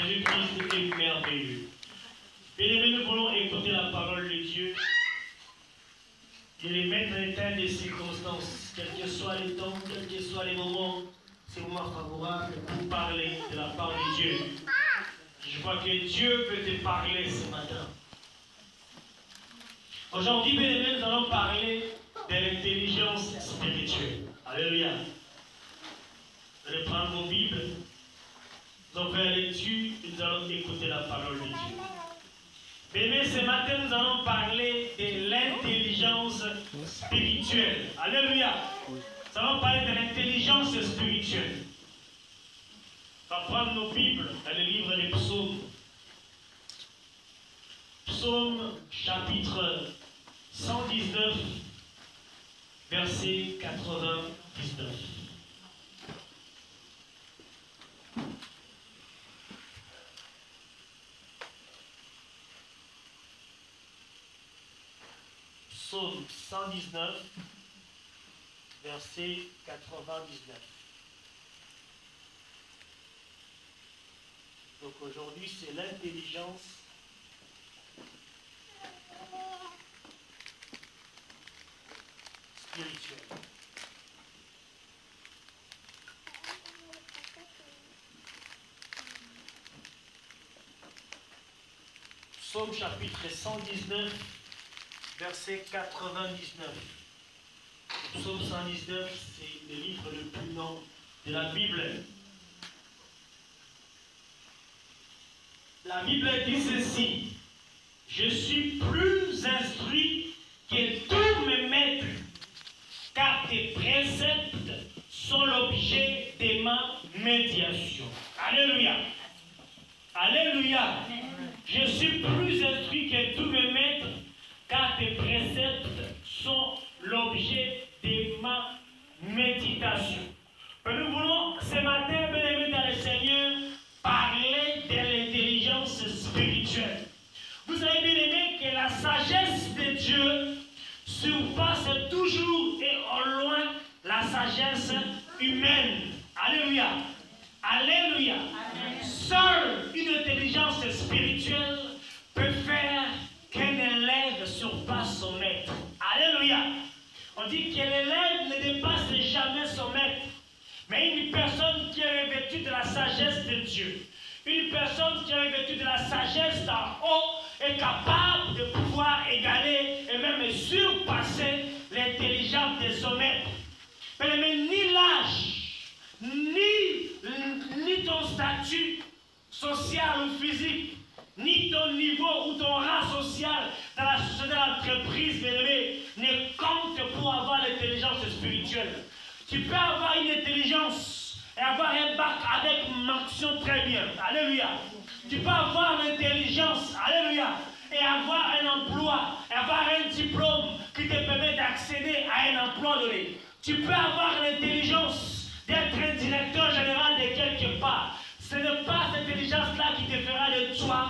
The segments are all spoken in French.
Jésus-Christ est merveilleux. Bien-aimés, nous voulons écouter la parole de Dieu et les mettre en état des circonstances, quels que soient les temps, quels que soient les moments, c'est le moment favorable pour parler de la part de Dieu. Je vois que Dieu veut te parler ce matin. Aujourd'hui, bien-aimés, nous allons parler de l'intelligence spirituelle. Alléluia. Vous allez prendre vos Bibles, nous allons faire l'étude et nous allons écouter la parole de Dieu. Bien-aimés, ce matin, nous allons parler de l'intelligence spirituelle. Alléluia. Nous allons parler de l'intelligence spirituelle. On va prendre nos Bibles dans le livre des psaumes. Psaume chapitre 119, verset 99. Psaume 119, verset 99. Donc aujourd'hui, c'est l'intelligence spirituelle. Psaume chapitre 119, verset 99. Le psaume 119, c'est le livre le plus long de la Bible. La Bible dit ceci: je suis plus instruit que tous mes maîtres, car tes préceptes sont l'objet de ma médiation. Alléluia. Alléluia. Je suis plus instruit que tous mes maîtres, car tes préceptes sont l'objet de ma méditation. Nous voulons ce matin, bien-aimés dans le Seigneur, parler de l'intelligence spirituelle. Vous savez, bien-aimés, que la sagesse de Dieu surpasse toujours et au loin la sagesse humaine. Alléluia. Alléluia. Seule une intelligence spirituelle peut faire qu'un élève surpasse son maître. Alléluia. On dit que l'élève ne dépasse jamais son maître. Mais une personne qui est revêtue de la sagesse de Dieu, une personne qui est revêtue de la sagesse d'en haut, est capable de pouvoir égaler et même surpasser l'intelligence de son maître. Mais ni l'âge, ni ton statut social ou physique, ni ton niveau ou ton rang social dans la société de l'entreprise, ne compte pour avoir l'intelligence spirituelle. Tu peux avoir une intelligence et avoir un bac avec mention très bien. Alléluia. Tu peux avoir l'intelligence, alléluia, et avoir un emploi, et avoir un diplôme qui te permet d'accéder à un emploi donné. Tu peux avoir l'intelligence d'être un directeur général de quelque part. Ce n'est pas cette intelligence-là qui te fera de toi,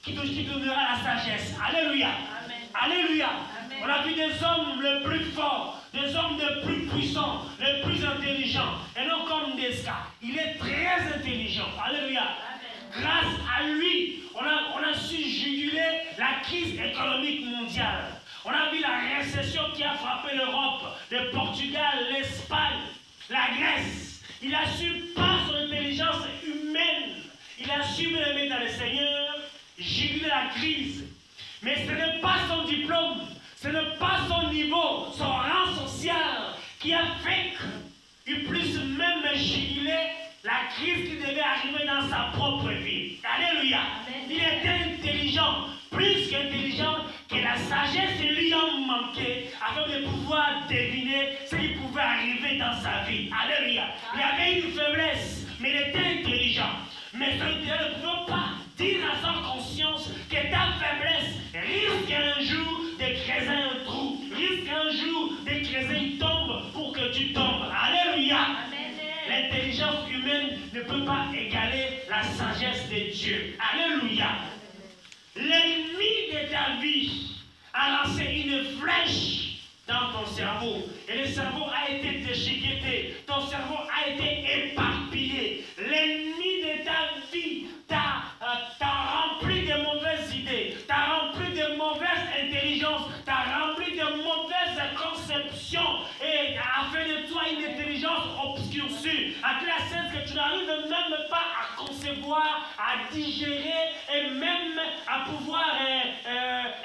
qui te donnera la sagesse. Alléluia. Amen. Alléluia. Amen. On a vu des hommes les plus forts, des hommes les plus puissants, les plus intelligents, et non comme des scars. Il est très intelligent. Alléluia. Amen. Grâce à lui, on a su juguler la crise économique mondiale. On a vu la récession qui a frappé l'Europe, le Portugal, l'Espagne, la Grèce. Il a su, par son intelligence humaine, il a su mener dans le Seigneur, juguler la crise. Mais ce n'est pas son diplôme, ce n'est pas son niveau, son rang social qui a fait qu'il puisse même juguler la crise qui devait arriver dans sa propre vie. Alléluia. Il était intelligent, plus qu'intelligent, que la sagesse lui en manquait afin de pouvoir deviner ce qui pouvait arriver dans sa vie. Alléluia. Il avait une faiblesse, mais il était intelligent. Mais son intelligence ne pouvait pas dire à sa conscience que ta faiblesse risque un jour de creuser un trou, risque un jour de creuser une tombe pour que tu tombes. Alléluia. L'intelligence humaine ne peut pas égaler la sagesse de Dieu. Alléluia. L'ennemi de ta vie a lancé une flèche dans ton cerveau. Et le cerveau a été déchiqueté. Ton cerveau a été éparpillé. L'ennemi de ta vie t'a n'arrives même pas à concevoir, à digérer et même à pouvoir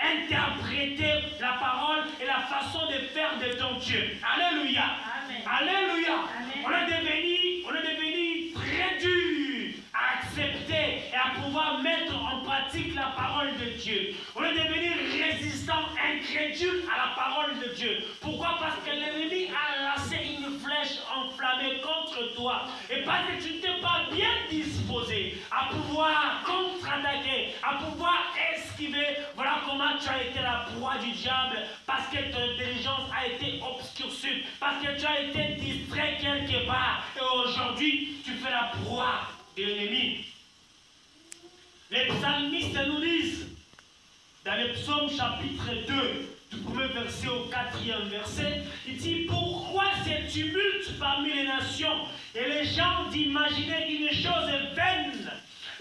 interpréter la parole et la façon de faire de ton Dieu. Alléluia. Amen. Alléluia. Amen. On est devenu très dur à accepter et à pouvoir mettre en pratique la parole de Dieu. On est devenu résistant, incrédule à la parole de Dieu. Pourquoi? Parce que l'ennemi a lancé une flèche enflammée contre toi. Et parce que tu n'étais pas bien disposé à pouvoir contre-attaquer, à pouvoir esquiver. Voilà comment tu as été la proie du diable. Parce que ton intelligence a été obscurcie. Parce que tu as été distrait quelque part. Et aujourd'hui, tu fais la proie de l'ennemi. Les psalmistes nous disent, dans le psaume chapitre 2, du premier verset au 4e verset, il dit: pourquoi ces tumultes parmi les nations et les gens d'imaginer une chose vaine?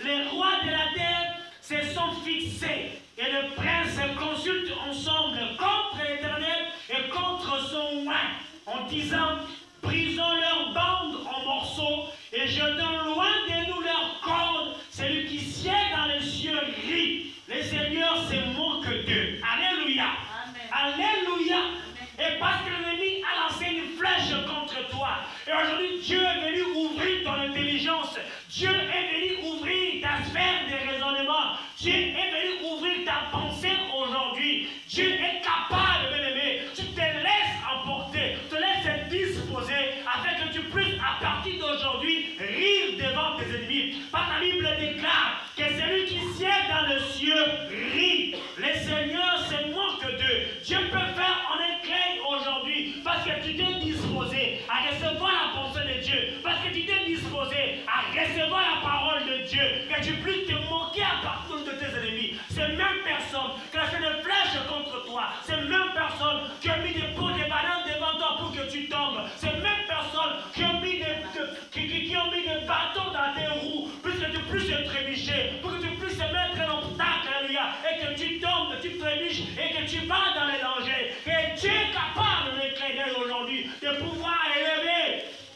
Les rois de la terre se sont fixés et les princes consultent ensemble contre l'Éternel et contre son oint, en disant: brisons leurs bandes en morceaux et jetons loin de nous leurs cordes. Celui qui siège dans les cieux rit. Le Seigneur se moque d'eux. Alléluia. Amen. Alléluia. Amen. Et parce que l'ennemi a lancé une flèche contre toi. Et aujourd'hui, Dieu est venu ouvrir ton intelligence. Dieu est venu ouvrir ta sphère de raisonnement. Dieu est venu ouvrir ta pensée aujourd'hui. Dieu est capable, bien-aimé. Tu te laisses emporter, te laisses disposer afin que tu puisses, à partir d'aujourd'hui, rire devant tes ennemis. Parce que la Bible déclare que celui qui siège dans le cieux rit. Le Seigneur se moque d'eux. Dieu peut faire en un clin aujourd'hui parce que tu t'es disposé à recevoir la pensée de Dieu, parce que tu t'es disposé à recevoir la parole de Dieu, que tu puisses te moquer à partir de tes ennemis. Ces mêmes personnes qui ont fait des flèches contre toi, ces mêmes personnes qui ont mis des pots de bananes devant toi pour que tu tombes, ces mêmes personnes qui ont mis des bâtons dans tes roues pour que tu puisses te trébucher, pour que tu puisses mettre un obstacle, alléluia, et que tu tombes, tu trébuches et que tu vas dans les dangers. Et Dieu est capable de l'éclairer aujourd'hui, de pouvoir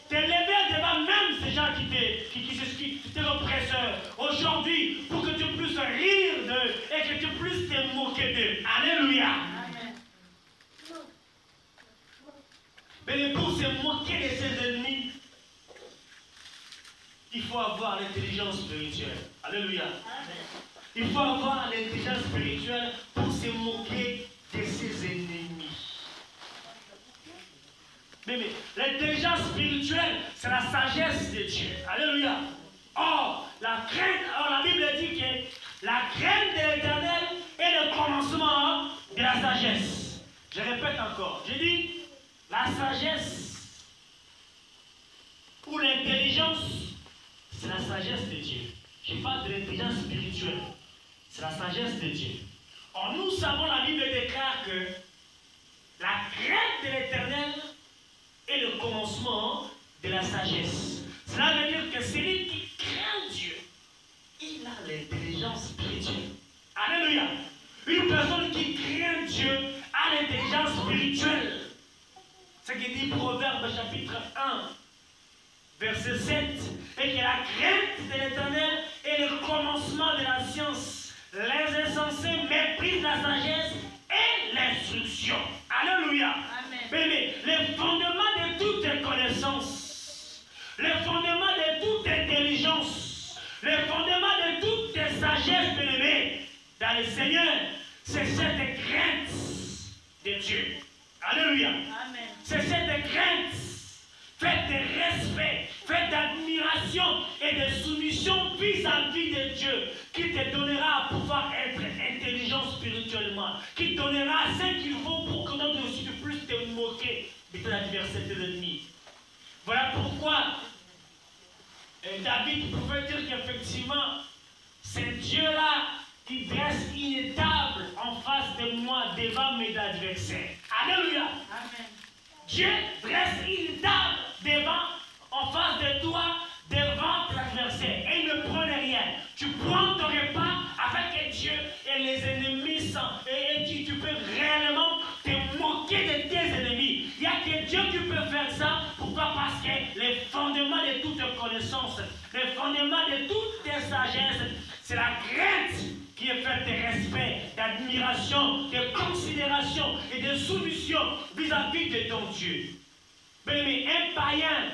t'élever devant même ces gens qui étaient oppresseurs aujourd'hui, pour que tu puisses rire d'eux et que tu puisses te moquer d'eux. Alléluia. Mais pour se moquer de ses ennemis, il faut avoir l'intelligence spirituelle. Alléluia. Il faut avoir l'intelligence spirituelle pour se moquer de ses ennemis. Mais l'intelligence spirituelle, c'est la sagesse de Dieu. Alléluia. Or, la Bible dit que la crainte de l'Éternel est le commencement de la sagesse. Je répète encore. Je dis, la sagesse ou l'intelligence, c'est la sagesse de Dieu. Je parle de l'intelligence spirituelle. C'est la sagesse de Dieu. Or, nous savons, la Bible déclare que la crainte de l'Éternel est le commencement de la sagesse. Cela veut dire que celui qui craint Dieu, il a l'intelligence spirituelle. Alléluia. Une personne qui craint Dieu a l'intelligence spirituelle. Ce qui dit Proverbe chapitre 1, verset 7, et que la crainte de l'Éternel est le commencement de la science. Les insensés méprisent la sagesse et l'instruction. Alléluia. Mais les fondements de toute connaissance, les fondements de toute intelligence, les fondements de toute sagesse, bien-aimés, dans le Seigneur, c'est cette crainte de Dieu. Alléluia. C'est cette crainte faite de respect, faite d'admiration et de soumission vis-à-vis de Dieu, qui te donnera à pouvoir être intelligent spirituellement, qui te donnera ce qu'il faut pour que toi aussi tu puisses te moquer de ton adversaire, tes ennemis. Voilà pourquoi David pouvait dire qu'effectivement, c'est Dieu-là qui dresse une table en face de moi devant mes adversaires. Alléluia. Amen. Dieu dresse une table en face de toi, devant l'adversaire. Et il ne prenait rien. Tu prends ton repas afin que Dieu et les ennemis et tu peux réellement te moquer de tes ennemis. Il n'y a que Dieu qui peut faire ça. Pourquoi? Parce que les fondements de toute connaissance intelligence, le fondement de toute sagesse, c'est la crainte qui est faite de respect, d'admiration, de considération et de soumission vis-à-vis de ton Dieu. Mais un païen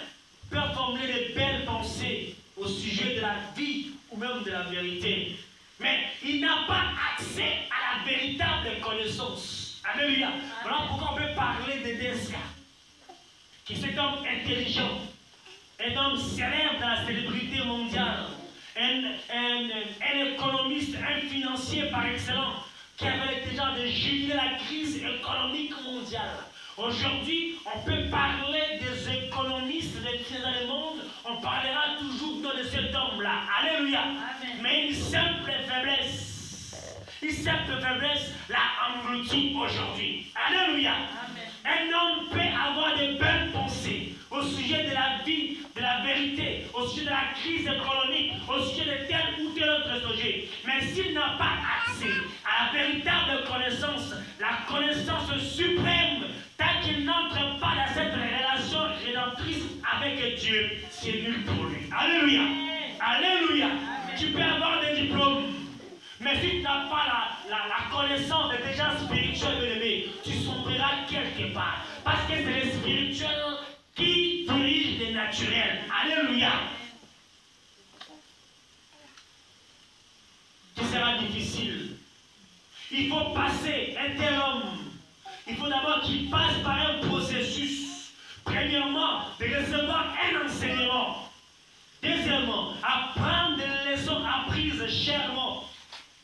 peut formuler de belles pensées au sujet de la vie ou même de la vérité. Mais il n'a pas accès à la véritable connaissance. Alléluia. Voilà pourquoi on peut parler de Descartes, qui est cet homme intelligent, un homme célèbre dans la célébrité mondiale, un économiste, un financier par excellence, qui avait l'intelligence de juguler la crise économique mondiale. Aujourd'hui, on peut parler des économistes, des financiers du monde, on parlera toujours de cet homme-là. Alléluia. Amen. Mais une simple faiblesse l'a englouti aujourd'hui. Alléluia. Amen. Un homme peut avoir de belles pensées au sujet de la vie, de la vérité, au sujet de la crise économique, au sujet de tel ou tel autre sujet. Mais s'il n'a pas accès à la véritable connaissance, la connaissance suprême, tant qu'il n'entre pas dans cette relation rédemptrice avec Dieu, c'est nul pour lui. Alléluia. Alléluia. Tu peux avoir des diplômes, mais si tu n'as pas la connaissance des gens spirituels de l'aimer, tu sombreras quelque part. Parce que c'est le spirituel qui dirige les naturels. Alléluia. Ce sera difficile. Il faut passer un tel homme. Il faut d'abord qu'il passe par un processus. Premièrement, de recevoir un enseignement. Deuxièmement, apprendre des leçons apprises chèrement.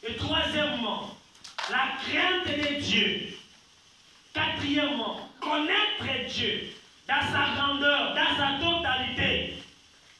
Et troisièmement, la crainte de Dieu. Quatrièmement, connaître Dieu dans sa grandeur, dans sa totalité.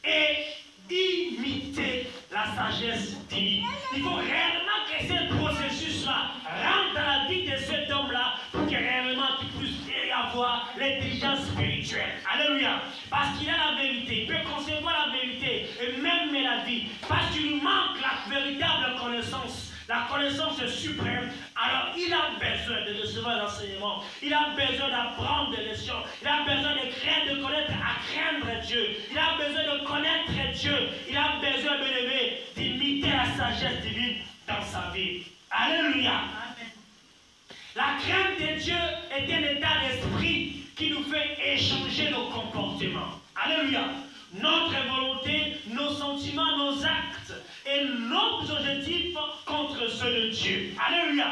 Et imiter la sagesse divine. Il faut réellement que ce processus-là rentre dans la vie de cet homme-là pour que réellement tu puisses avoir l'intelligence spirituelle. Alléluia. Parce qu'il a la vérité, il peut concevoir la vérité et même la vie. Parce qu'il lui manque la véritable connaissance, la connaissance suprême. Alors il a besoin de recevoir l'enseignement. Il a besoin d'apprendre des leçons. Il a besoin de craindre, de connaître, à craindre Dieu. Il a besoin de connaître Dieu. Il a besoin, bien aimé, d'imiter la sagesse divine dans sa vie. Alléluia. Amen. La crainte de Dieu est un état d'esprit qui nous fait échanger nos comportements. Alléluia. Notre volonté, nos sentiments, nos actes et nos objectifs contre ceux de Dieu. Alléluia.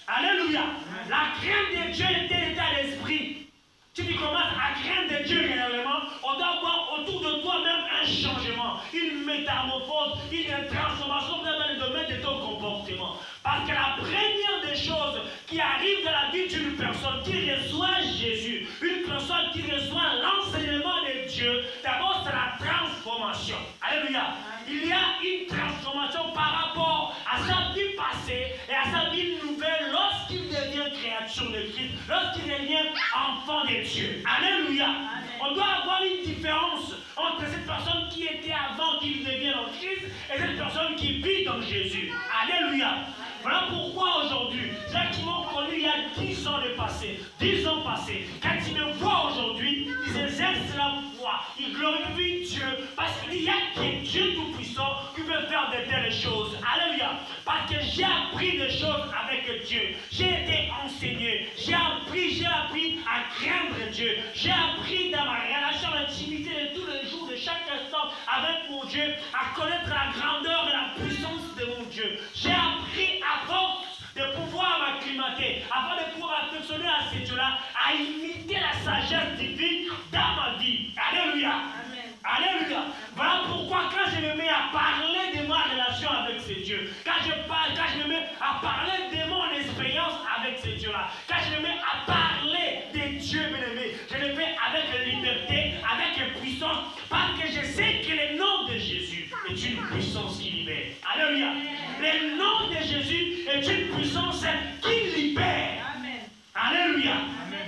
Alléluia. La crainte de Dieu est un état d'esprit. Si tu commences à craindre Dieu réellement, on doit avoir autour de toi-même un changement, une métamorphose, une transformation dans le domaine de ton comportement. Parce que la première des choses qui arrive dans la vie d'une personne qui reçoit Jésus, une personne qui reçoit l'enseignement de Dieu, d'abord c'est la transformation. Alléluia. Il y a une transformation par rapport à sa vie passée et à sa vie nouvelle lorsqu'il devient créature de Christ, lorsqu'il devient enfant de Dieu. Alléluia. Amen. On doit avoir une différence entre cette personne qui était avant qu'il devienne en Christ et cette personne qui vit dans Jésus. Alléluia. Voilà pourquoi aujourd'hui, ceux qui m'ont connu il y a 10 ans de passé, 10 ans passés, quand ils me voient aujourd'hui, ils exercent la foi, ils glorifient Dieu, parce qu'il y a que Dieu Tout-Puissant qui peut faire de telles choses. Alléluia. Parce que j'ai appris des choses avec Dieu. J'ai été enseigné. J'ai appris à craindre Dieu. J'ai appris dans ma relation d'intimité de tous les jours, de chaque instant avec mon Dieu, à connaître la grandeur et la puissance de mon Dieu. J'ai appris à force de pouvoir m'acclimater, afin de pouvoir affectionner à ces dieux-là, à imiter la sagesse divine dans ma vie. Alléluia. Amen. Alléluia. Voilà pourquoi quand je me mets à parler de ma relation avec ces dieux, quand je me mets à parler de mon expérience avec ces dieux-là, quand je me mets à parler des dieux bien-aimés, je le fais avec liberté, avec puissance, parce que je sais que le nom de Jésus est une puissance qui libère. Alléluia. Le nom de Jésus est une puissance qui libère. Amen. Alléluia. Amen.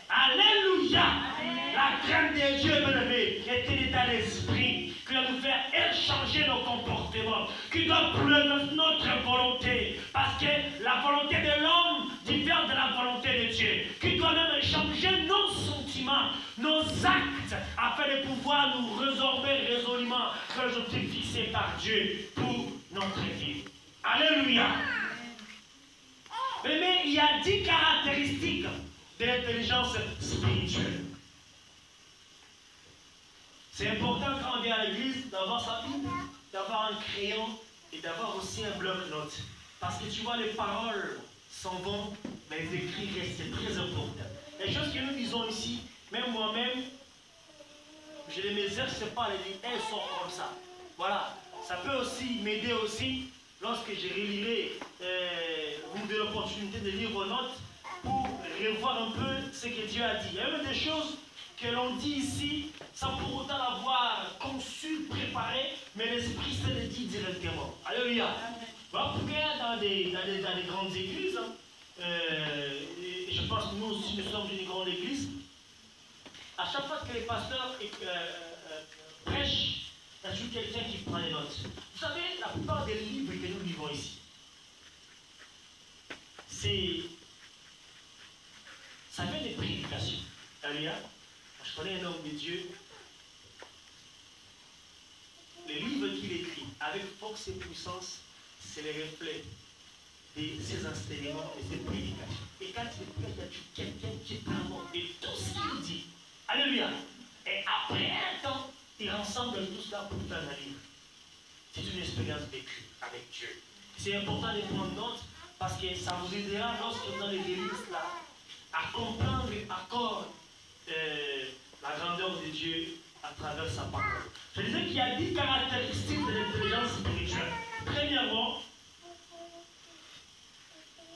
Alléluia. Amen. La crainte de Dieu, bien-aimé, est un état d'esprit qui doit nous faire échanger nos comportements, qui doit pleurer notre volonté, parce que la volonté de l'homme diffère de la volonté de Dieu, qui doit même changer nos sentiments. sentiments, nos actes, afin de pouvoir nous résorber résolument sur l'objectif fixé par Dieu pour notre vie. Alléluia. Mais il y a 10 caractéristiques de l'intelligence spirituelle. C'est important quand on vient à l'église d'avoir sa Bible, d'avoir un crayon et d'avoir aussi un bloc-notes. Parce que tu vois, les paroles s'en vont, mais les écrits restent, c'est très important. Les choses que nous disons ici, même moi-même, je ne m'exerce pas à les dire, elles sont comme ça. Voilà, ça peut aussi m'aider aussi lorsque je relirai, vous me donnez l'opportunité de lire vos notes pour revoir un peu ce que Dieu a dit. Il y a même des choses que l'on dit ici sans pour autant l'avoir conçu, préparé, mais l'Esprit se le dit directement. Alléluia. Voilà pourquoi dans des grandes églises, et je pense que nous aussi nous sommes une grande église, à chaque fois que les pasteurs prêchent, il y a toujours quelqu'un qui prend les notes. Vous savez, la plupart des livres que nous lisons ici, ça vient des prédications. Alléluia. Je connais un homme de Dieu. Les livres qu'il écrit avec force et puissance, c'est les reflets de ses enseignements et ses prédications. Et quand il prêche, il y a quelqu'un qui est vraiment de tout ce qu'il dit. Alléluia. Et après un temps, il rassemble tout cela pour faire un livre. C'est une expérience vécue avec Dieu. C'est important de prendre note parce que ça vous aidera lorsque vous allez lire cela à comprendre encore la grandeur de Dieu à travers sa parole. Je disais qu'il y a 10 caractéristiques de l'intelligence spirituelle. Premièrement,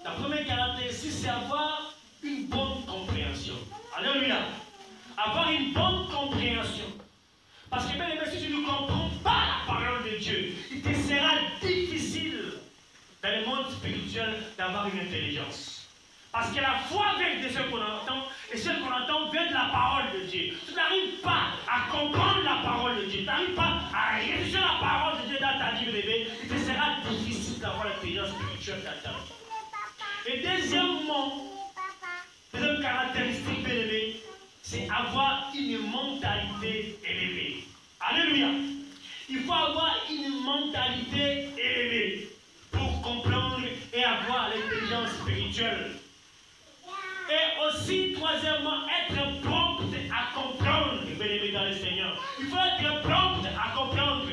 la première caractéristique, c'est avoir une bonne compréhension. Alléluia. Avoir une bonne compréhension. Parce que, bien aimé, si tu ne comprends pas la parole de Dieu, il te sera difficile dans le monde spirituel d'avoir une intelligence. Parce que la foi vient de ce qu'on entend, et ce qu'on entend vient de la parole de Dieu. Tu n'arrives pas à comprendre la parole de Dieu, tu n'arrives pas à réaliser la parole de Dieu dans ta vie, bébé, il te sera difficile d'avoir l'intelligence spirituelle dans ta vie. Et deuxièmement, deuxième caractéristique, bébé, c'est avoir une mentalité élevée. Alléluia. Il faut avoir une mentalité élevée pour comprendre et avoir l'intelligence spirituelle. Et aussi, troisièmement, être prompt à comprendre, bien-aimé dans le Seigneur. Il faut être prompt à comprendre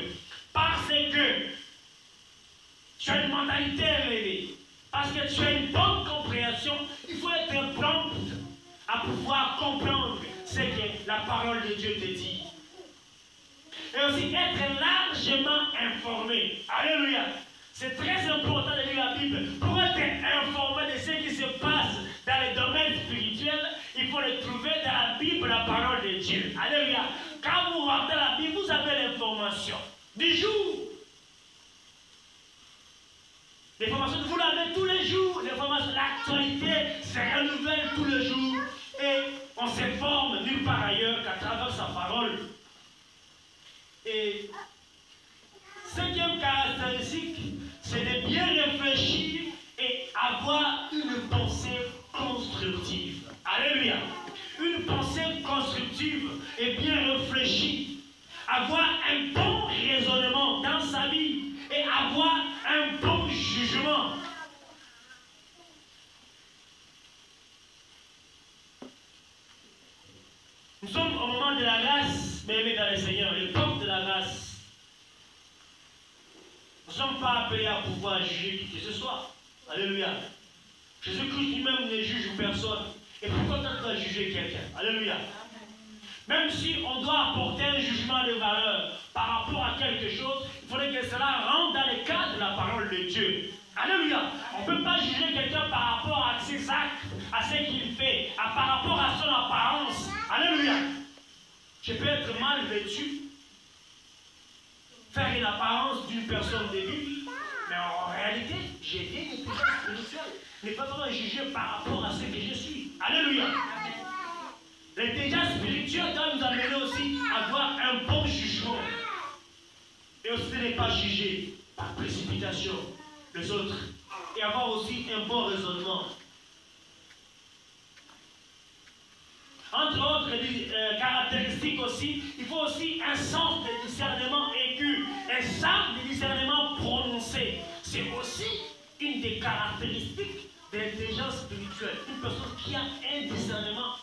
parce que tu as une mentalité élevée, parce que tu as une bonne compréhension. Il faut être prompt à pouvoir comprendre ce que la parole de Dieu te dit. Et aussi être largement informé. Alléluia. C'est très important de lire la Bible. Pour être informé de ce qui se passe dans les domaines spirituels, il faut le trouver dans la Bible, la parole de Dieu. Alléluia. Quand vous regardez la Bible, vous avez l'information du jour. L'information, vous l'avez tous les jours. L'information, l'actualité se renouvelle tous les jours. Et on s'informe nulle part ailleurs qu'à travers sa parole. Et cinquième caractéristique, c'est de bien réfléchir et avoir une pensée constructive. Alléluia. Une pensée constructive et bien réfléchie. Avoir un bon raisonnement dans sa vie et avoir un bon jugement. Nous sommes au moment de la grâce, bien-aimés dans le Seigneur, l'époque de la grâce. Nous ne sommes pas appelés à pouvoir juger qui que ce soit. Alléluia. Jésus-Christ lui-même ne juge personne. Et pourquoi on doit juger quelqu'un? Alléluia. Même si on doit apporter un jugement de valeur par rapport à quelque chose, il faudrait que cela rentre dans le cadre de la parole de Dieu. Alléluia. On ne peut pas juger quelqu'un par rapport à ses actes, à ce qu'il fait, par rapport à son apparence. Alléluia. Je peux être mal vêtu, faire une apparence d'une personne débile, mais en réalité, j'ai bien une intelligence spirituelle. Je n'ai pas besoin de juger par rapport à ce que je suis. Alléluia. L'intelligence spirituelle doit nous amener aussi à avoir un bon jugement. Et aussi ne pas juger par précipitation les autres. Et avoir aussi un bon raisonnement. Entre autres caractéristiques aussi, il faut aussi un sens de discernement aigu, un sens de discernement prononcé. C'est aussi une des caractéristiques de l'intelligence spirituelle. Une personne qui a un discernement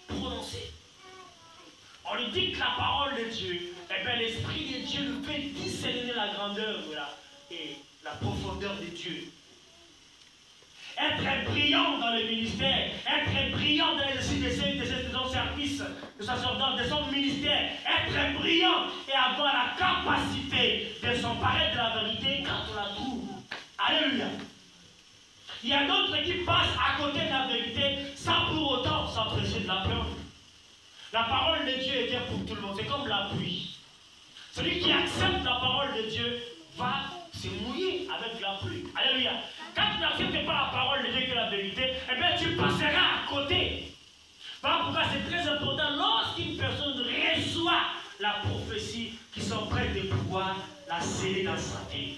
prononcé. On lui dit que la parole de Dieu, eh bien l'Esprit de Dieu lui fait discerner la grandeur et la profondeur de Dieu. Être brillant dans le ministère, être brillant dans l'exercice de son service, de son ministère, être brillant et avoir la capacité de s'emparer de la vérité quand on la trouve. Alléluia. Il y a d'autres qui passent à côté de la vérité sans pour autant s'empresser de la prendre. La parole de Dieu est bien pour tout le monde, c'est comme la pluie. Celui qui accepte la parole de Dieu va se mouiller avec la pluie. Alléluia. Quand tu n'acceptes pas la parole de Dieu que la vérité, eh bien tu passeras à côté. Voilà pourquoi c'est très important lorsqu'une personne reçoit la prophétie qui sont prêts de pouvoir la sceller dans sa vie.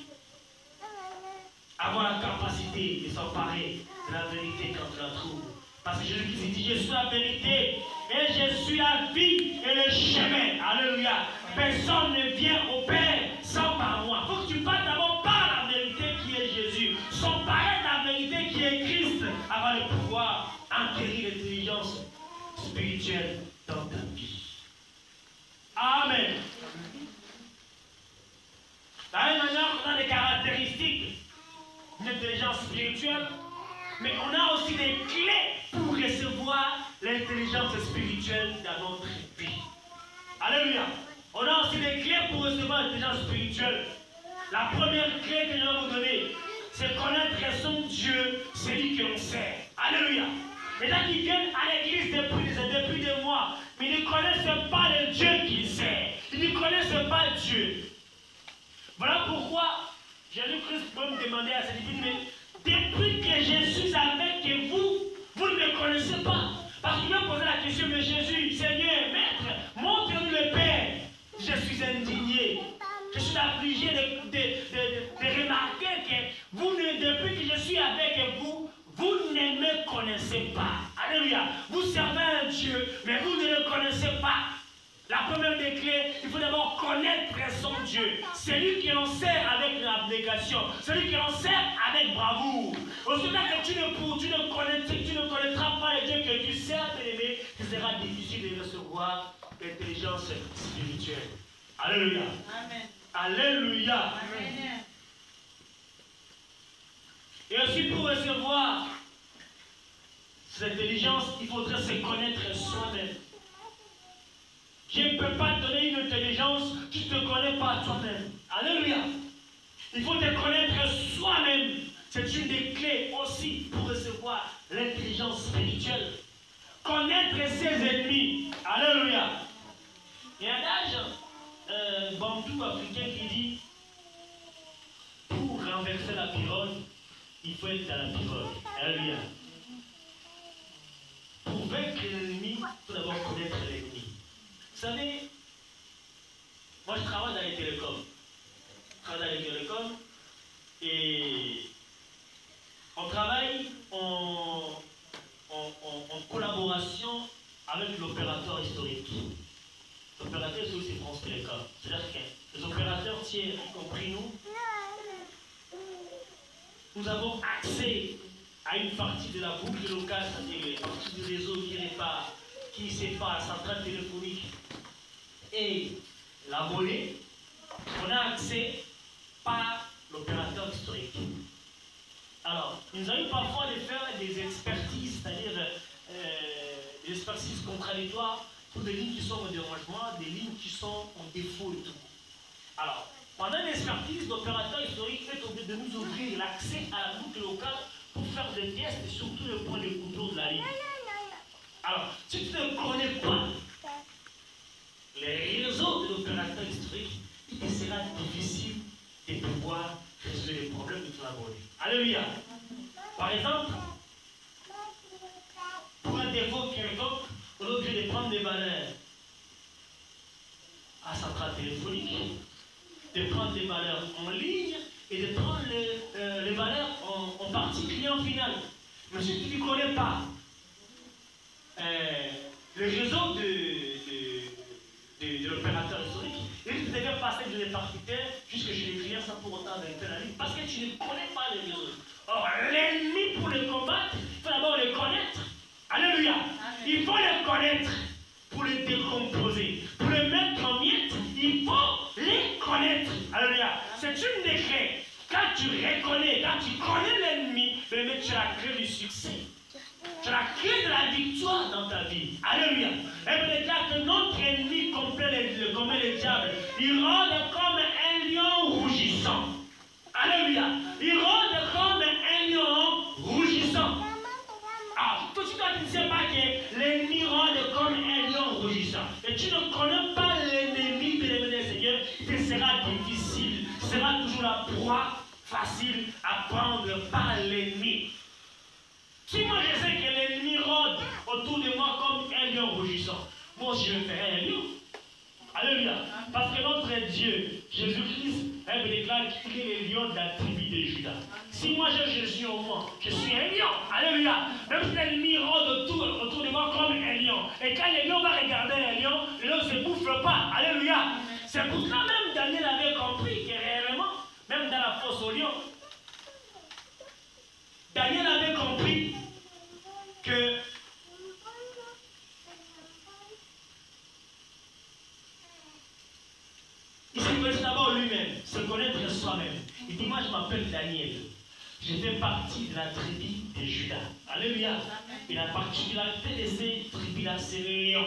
Avoir la capacité de s'emparer de la vérité quand tu la trouves. Parce que Jésus dit, je suis la vérité et je suis la vie et le chemin. Alléluia. Personne ne vient au Père sans par moi. Il faut que tu passes d'abord par la vérité qui est Jésus. S'emparer de la vérité qui est Christ avant de pouvoir acquérir l'intelligence spirituelle dans ta vie. Amen. De la même manière, on a des caractéristiques d'intelligence spirituelle, mais on a aussi des clés pour recevoir l'intelligence spirituelle dans notre vie. Alléluia. On a aussi des clés pour recevoir l'intelligence spirituelle. La première clé que je vais vous donner, c'est connaître son Dieu, celui que l'on sert. Alléluia. Les gens qui viennent à l'église depuis des mois, mais ils ne connaissent pas le Dieu qu'ils servent. Ils ne connaissent pas Dieu. Voilà pourquoi Jésus-Christ peut me demander à cette église, mais depuis que je suis avec vous, vous ne me connaissez pas. Parce qu'il me posait la question, mais Jésus, Seigneur, Maître, montre-nous le Père. Je suis indigné. Je suis affligé de remarquer que vous, depuis que je suis avec vous, vous ne me connaissez pas. Alléluia. Vous servez un Dieu, mais vous ne le connaissez pas. La première des clés, il faut d'abord connaître son Dieu. Celui que l'on sert avec l'abnégation. Celui que l'on sert avec bravoure. Aussitôt que tu ne connaîtras pas le Dieu que tu sers, bien-aimé, il sera difficile de recevoir l'intelligence spirituelle. Alléluia. Amen. Alléluia. Amen. Et aussi pour recevoir cette intelligence, il faudrait se connaître soi-même. Je ne peux pas te donner une intelligence qui ne te connaît pas toi-même. Alléluia. Il faut te connaître soi-même. C'est une des clés aussi pour recevoir l'intelligence spirituelle. Connaître ses ennemis. Alléluia. Il y a un adage bantou africain qui dit, pour renverser la pirogue, il faut être dans la pirogue. Alléluia. Pour vaincre l'ennemi, il faut d'abord connaître l'ennemi. Vous savez, moi je travaille dans les télécoms. Et on travaille en collaboration avec l'opérateur historique. L'opérateur historique, c'est France Télécom. C'est-à-dire que les opérateurs tiers, y compris nous avons accès à une partie de la boucle locale, c'est-à-dire les parties du réseau qui sépare la centrale téléphonique et la volée. On a accès par l'opérateur historique. Alors, nous avons parfois de faire des expertises, c'est-à-dire des expertises contradictoires pour des lignes qui sont en dérangement, des lignes qui sont en défaut et tout. Alors, pendant l'expertise, l'opérateur historique est obligé de nous ouvrir l'accès à la boucle locale pour faire des tests et surtout le point de contour de la ligne. Alors, si tu ne connais pas les réseaux de l'opérateur historique, il te sera difficile de pouvoir résoudre les problèmes de la volée. Alléluia. Par exemple, pour un défaut quelconque, on est obligé de prendre des valeurs à centrale téléphonique, de prendre des valeurs en ligne et de prendre les valeurs en partie client final. Mais si tu ne connais pas le réseau de l'opérateur historique, et tu devais passer de l'épartiteur jusque chez les clients sans pour autant arrêter la ligne, parce que tu ne connais pas les réseaux. Or, l'ennemi, pour le combattre, il faut d'abord le connaître. Alléluia. Il faut le connaître pour le décomposer. Pour le mettre en miettes, il faut les connaître. Alléluia. C'est une des clés. Quand tu reconnais, quand tu connais l'ennemi, tu as la clé du succès. Tu as la clé de la victoire dans ta vie. Alléluia. Et vous déclare que notre ennemi complet, comme le diable, il rôde comme un lion rougissant. Alléluia. Il rôde comme un lion rougissant. Ah, tout ce que tu ne sais pas que l'ennemi rôde comme un lion rougissant. Et tu ne connais pas l'ennemi, bien-aimé Seigneur, ce sera difficile. Ce sera toujours la proie facile à prendre par l'ennemi. Si moi je sais que l'ennemi rôde autour de moi comme un lion rougissant, moi je vais faire un lion. Alléluia. Parce que notre Dieu, Jésus-Christ, me déclare qu'il est le lion de la tribu de Judas. Si moi j'ai Jésus en moi, je suis un lion. Alléluia. Même si l'ennemi rôde autour de moi comme un lion. Et quand le lion va regarder un lion, le lion ne se bouffe pas. Alléluia. C'est pour cela même Daniel avait compris que réellement, même dans la fosse au lion, Daniel avait compris que il se connaissait d'abord lui-même, se connaître soi-même. Il dit, moi je m'appelle Daniel. Je fais partie de la tribu de Judas. Alléluia. Et la particularité de ces tribus-là, c'est le lion.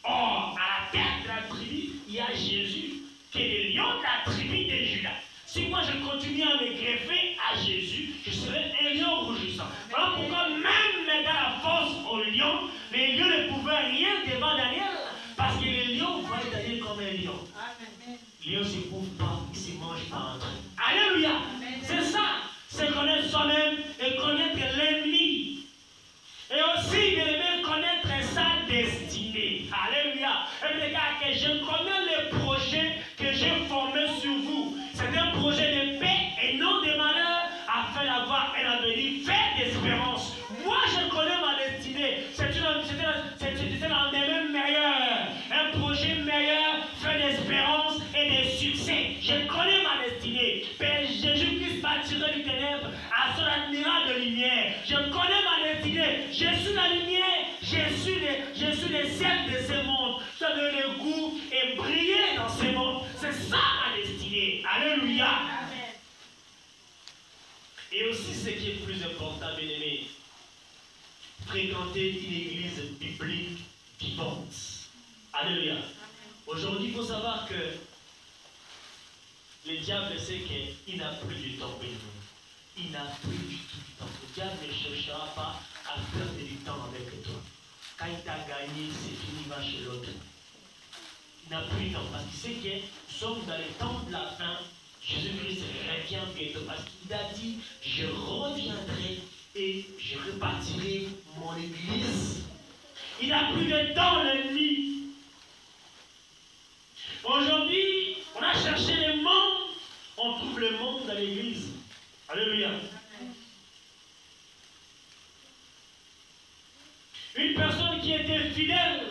Or, à la tête de la tribu, il y a Jésus, qui est le lion de la tribu de Judas. Si moi je continue à me greffer à Jésus, je serai un lion rougissant. Voilà pourquoi même dans la fosse au lion, les lions ne pouvaient rien devant Daniel, parce que les lions voyaient Daniel comme un lion. Les lions ne se bouffe pas, ils ne se mangent pas entre eux. Alléluia. C'est ça, c'est connaître soi-même et connaître l'ennemi. Et aussi, bien-aimé, connaître sa destinée. Alléluia. Et les gars, que je connais le projet que j'ai formé sur vous. C'est un projet de paix et non de malheur, afin d'avoir un avenir fait d'espérance. Moi, je connais ma destinée. C'est un avenir meilleur. Un projet meilleur, fait d'espérance et de succès. Je connais ma destinée. Père Jésus-Christ m'a tiré du ténèbre à son admirable lumière. Je connais ma destinée. Je suis la lumière. Je suis le ciel de ce monde. Je donne le goût et briller dans ce monde. C'est ça ma destinée. Alléluia. Et aussi ce qui est plus important, bien aimé, fréquenter une église biblique vivante. Alléluia. Aujourd'hui, il faut savoir que le diable sait qu'il n'a plus du temps pour nous. Il n'a plus du tout du temps. Le diable ne cherchera pas à perdre du temps avec toi. Quand il t'a gagné, c'est fini, il va chez l'autre. Il n'a plus de temps parce qu'il sait que nous sommes dans les temps de la fin. Jésus-Christ revient bientôt parce qu'il a dit, je reviendrai et je rebâtirai mon église. Il n'a plus de temps, l'ennemi. Aujourd'hui, on a cherché les mondes, on trouve le monde dans l'église. Alléluia. Une personne qui était fidèle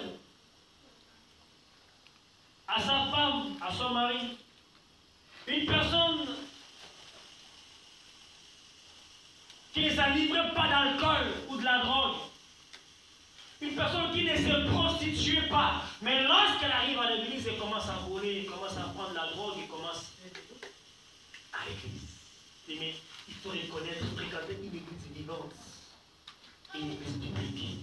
à sa femme, à son mari. Une personne qui ne s'enivrait pas d'alcool ou de la drogue. Une personne qui ne se prostitue pas. Mais lorsqu'elle arrive à l'église, elle commence à rouler, elle commence à prendre la drogue, elle commence à l'église. Mais il faut reconnaître, fréquenter une église vivante et une église biblique.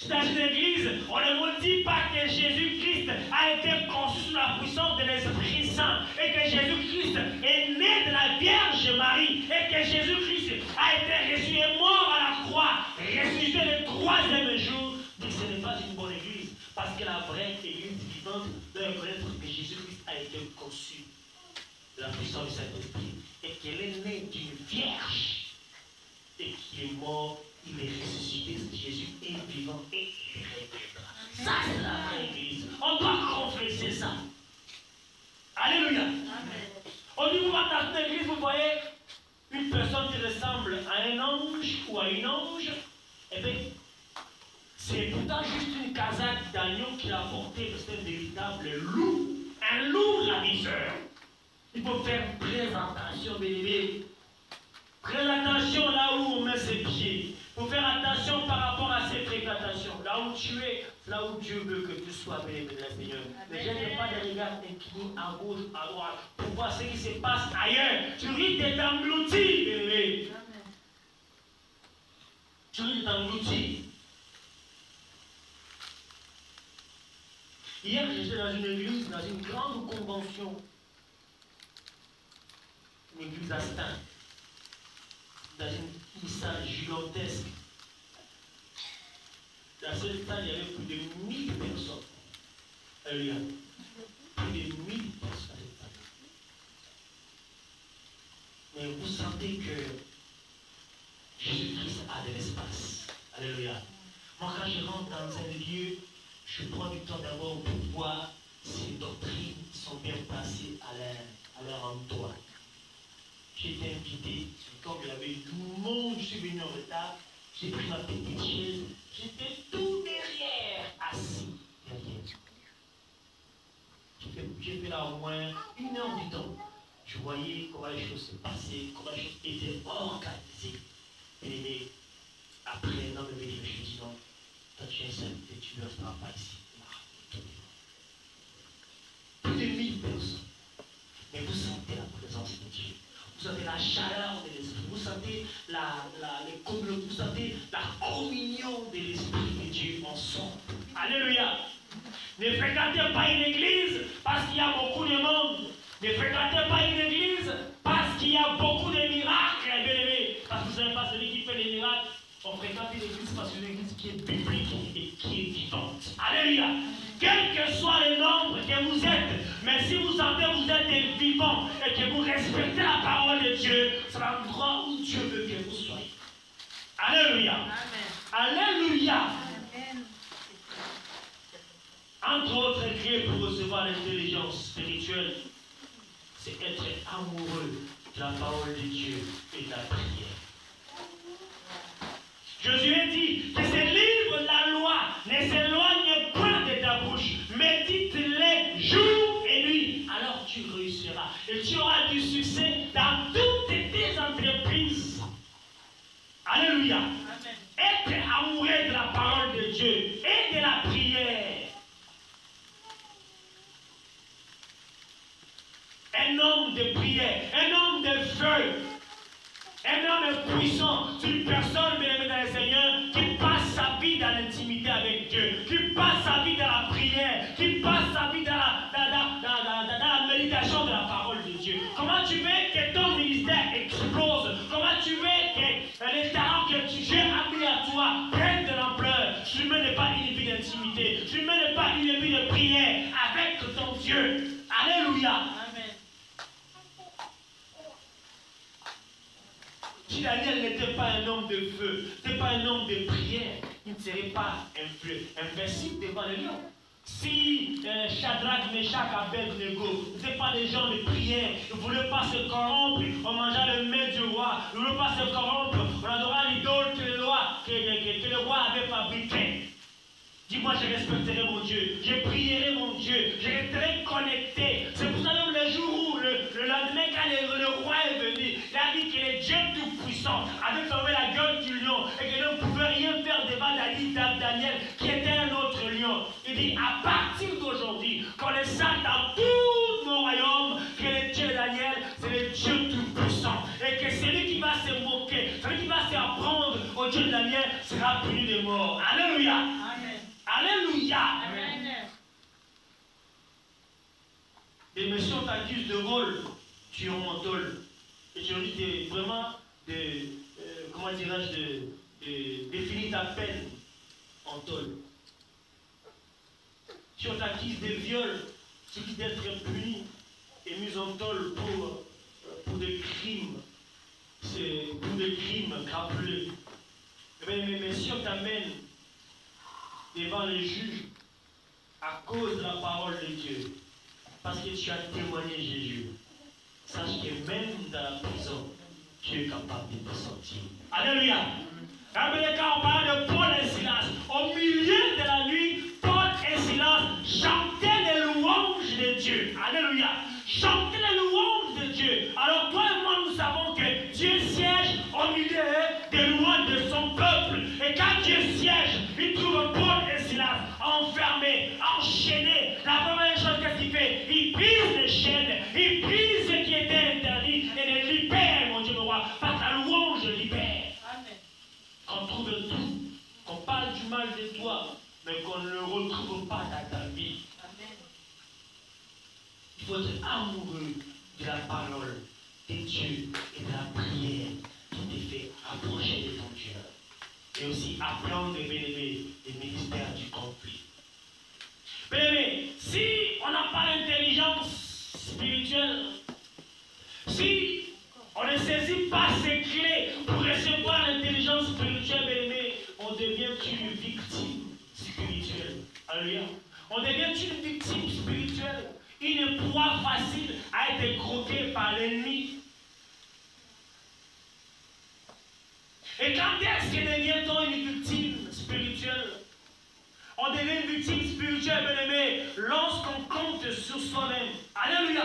Dans une église, on ne vous dit pas que Jésus-Christ a été conçu sous la puissance de l'Esprit Saint et que Jésus-Christ est né de la Vierge Marie et que Jésus-Christ a été reçu et mort à la croix, ressuscité le 3e jour. Mais ce n'est pas une bonne église parce que la vraie église vivante doit reconnaître que Jésus-Christ a été conçu de la puissance du Saint-Esprit et qu'elle est née d'une Vierge et qu'il est mort. Il est ressuscité, Jésus est vivant et il reviendra. Ça, c'est la vraie église. On doit confesser ça. Alléluia. Au niveau de l'église, vous voyez une personne qui ressemble à un ange ou à une ange. Eh bien, C'est pourtant juste une casaque d'agneau qu'il a portée, mais c'est un véritable loup. Un loup ravisseur. Il faut faire très attention, bien-aimés. Très attention là où on met ses pieds. Il faut faire attention par rapport à ses fréquentations. Là où tu es, c'est là où Dieu veut que tu sois, bien-aimé de la Seigneur. Ne jette pas des regards inclinés à gauche, à droite, pour voir ce qui se passe ailleurs. Tu risques d'être englouti, bien-aimé. Tu risques d'être englouti. Hier, j'étais dans une église, dans une grande convention. Une église à Stein. Dans une salle gigantesque. Dans cette salle, il y avait plus de 1000 personnes. Alléluia. Plus de 1000 personnes. Mais vous sentez que Jésus-Christ a de l'espace. Alléluia. Moi, quand je rentre dans un lieu, je prends du temps d'abord pour voir si les doctrines sont bien placées à leur endroit. J'ai été invité, comme il y avait tout le monde, je suis venu en retard, j'ai pris ma petite chaise, j'étais tout derrière, assis derrière. J'ai fait là au moins 1 heure du temps. Je voyais comment les choses se passaient, comment les choses étaient organisées. Et après, dans le métier, je me suis dit non, toi tu es seul et tu ne resteras pas ici. Plus de 1000 personnes. Mais vous sentez la présence de Dieu. Vous sentez la chaleur de l'esprit. Vous sentez vous sentez la communion de l'esprit de Dieu ensemble. Alléluia. Ne fréquentez pas une église parce qu'il y a beaucoup de monde. Ne fréquentez pas une église parce qu'il y a beaucoup de miracles, bien-aimés. Parce que vous ne savez pas, celui qui fait des miracles, on fréquente une église parce que c'est une église qui est biblique et qui est vivante. Alléluia. Quel que soit le nombre que vous êtes, mais si vous sentez que vous êtes des vivants et que vous respectez la parole de Dieu, c'est l'endroit où Dieu veut que vous soyez. Alléluia. Amen. Alléluia. Amen. Entre autres clés pour recevoir l'intelligence spirituelle, c'est être amoureux de la parole de Dieu et de la prière. Jésus dit que ces livres de la loi ne s'éloignent point de ta bouche. Médite-les jour et nuit. Alors tu réussiras. Et tu auras du succès dans toutes tes entreprises. Alléluia. Amen. Être amoureux de la parole de Dieu et de la prière. Un homme de prière, un homme de feu. Un homme puissant, c'est une personne, bien aimée dans le Seigneur, qui passe sa vie dans l'intimité avec Dieu, qui passe sa vie dans la prière, qui passe sa vie dans la méditation de la parole de Dieu. Comment tu veux que ton ministère explose? Comment tu veux que les talents que Dieu a mis à toi prennent de l'ampleur? Tu ne mènes pas une vie d'intimité, tu ne mènes pas une vie de prière avec ton Dieu. Alléluia. Si Daniel n'était pas un homme de feu, n'était pas un homme de prière, il ne serait pas invincible devant les lions. Si Shadrach, Meshach, Abednego n'étaient pas des gens de prière, ils ne voulaient pas se corrompre, on mangeait le mets du roi, ils ne voulaient pas se corrompre, on adorait l'idole que le roi avait fabriqué. Dis-moi, je respecterai mon Dieu, je prierai mon Dieu, je resterai connecté. C'est pour ça que le jour où, le lendemain, quand le roi est venu, il a dit que le Dieu tout-puissant avait fermé la gueule du lion et qu'il ne pouvait rien faire devant Daniel, qui était un autre lion. Il dit, à partir d'aujourd'hui, connaissant dans tous nos royaumes que le Dieu Daniel, c'est le Dieu tout-puissant. Et que celui qui va se moquer, celui qui va s'apprendre au Dieu de Daniel, sera puni de mort. Alléluia. Amen. Alléluia. Amen. Les messieurs t'accusent de vol, tu es en tôle. Et tu as dit vraiment comment dirais-je, de définir ta peine en tôle. Si on t'accuse de viol, tu risques d'être puni et mis en tôle pour des crimes. C'est pour des crimes crapulés. Mais si on t'amène devant les juges à cause de la parole de Dieu, parce que tu as témoigné Jésus, sache que même dans la prison, tu es capable de te sortir. Alléluia. Rappelez quand on parle de Paul et Silas. Au milieu de la nuit, Paul et Silas chantaient les louanges de Dieu. Alléluia. Chantaient les louanges de Dieu. Alors toi et moi, nous savons que Dieu siège au milieu des louanges de son peuple. Et quand Dieu siège, il trouve Paul et Silas enfermés, enchaînés. La première chose qu'il fait, il brise les chaînes, il brise ce qui était interdit et les libère, mon Dieu, mon roi. Parce que la louange libère. Qu'on trouve tout, qu'on parle du mal de toi, mais qu'on ne le retrouve pas dans ta vie. Amen. Il faut être amoureux de la parole de Dieu et de la prière qui te fait approcher de ton Dieu. Et aussi apprendre, bien-aimés, les ministères du conflit. Bien-aimés, si on n'a pas l'intelligence spirituelle, si on ne saisit pas ces clés pour recevoir l'intelligence spirituelle, bien-aimé, on devient une victime spirituelle. Alléluia. On devient une victime spirituelle, une proie facile à être croquée par l'ennemi. Et quand est-ce que devient-on une victime spirituelle? On devient une victime spirituelle, bien-aimé, lorsqu'on compte sur soi-même. Alléluia.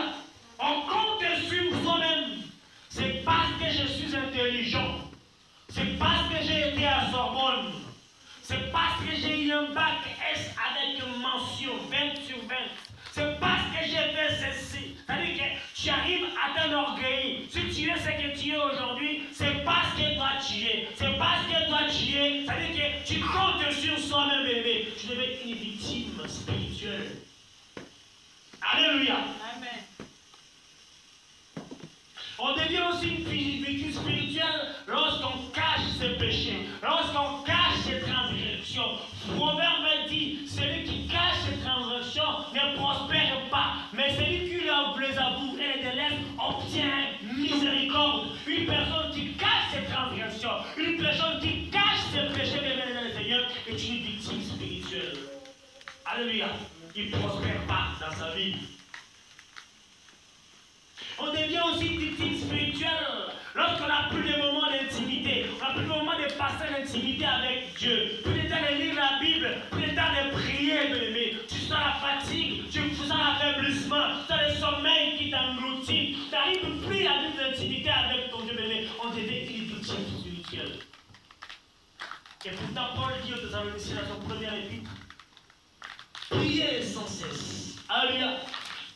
On compte sur soi-même. C'est parce que je suis intelligent. C'est parce que j'ai été à Sorbonne. C'est parce que j'ai eu un bac S avec une mention 20 sur 20. C'est parce que j'ai fait ceci. C'est-à-dire que tu arrives à t'enorgueillir. Si tu es ce que tu es aujourd'hui, c'est parce que toi tu es. C'est parce que toi tu es. C'est-à-dire que tu comptes sur soi-même, bébé. Tu deviens une victime spirituelle. Alléluia. Amen. On devient aussi une victime spirituelle lorsqu'on cache ses péchés, lorsqu'on cache ses transgressions. Proverbe dit, celui qui cache ses transgressions ne prospère pas, mais celui qui les avoue et les délaisse obtient miséricorde. Une personne qui cache ses transgressions, une personne qui cache ses péchés, bien le Seigneur, est une victime spirituelle. Alléluia. Il ne prospère pas dans sa vie. On devient aussi une victime spirituelle lorsqu'on n'a plus de moments d'intimité, on n'a plus de moments de passer l'intimité avec Dieu, plus de temps de lire la Bible, plus de temps de prier, bien-aimé. Tu sens la fatigue, tu sens l'affaiblissement, tu sens le sommeil qui t'engloutit, tu n'arrives plus à vivre l'intimité avec ton Dieu, bien-aimé. On devient une victime spirituelle. Et pourtant, Paul dit aux Thessaloniciens dans son premier épître, priez sans cesse. Alléluia.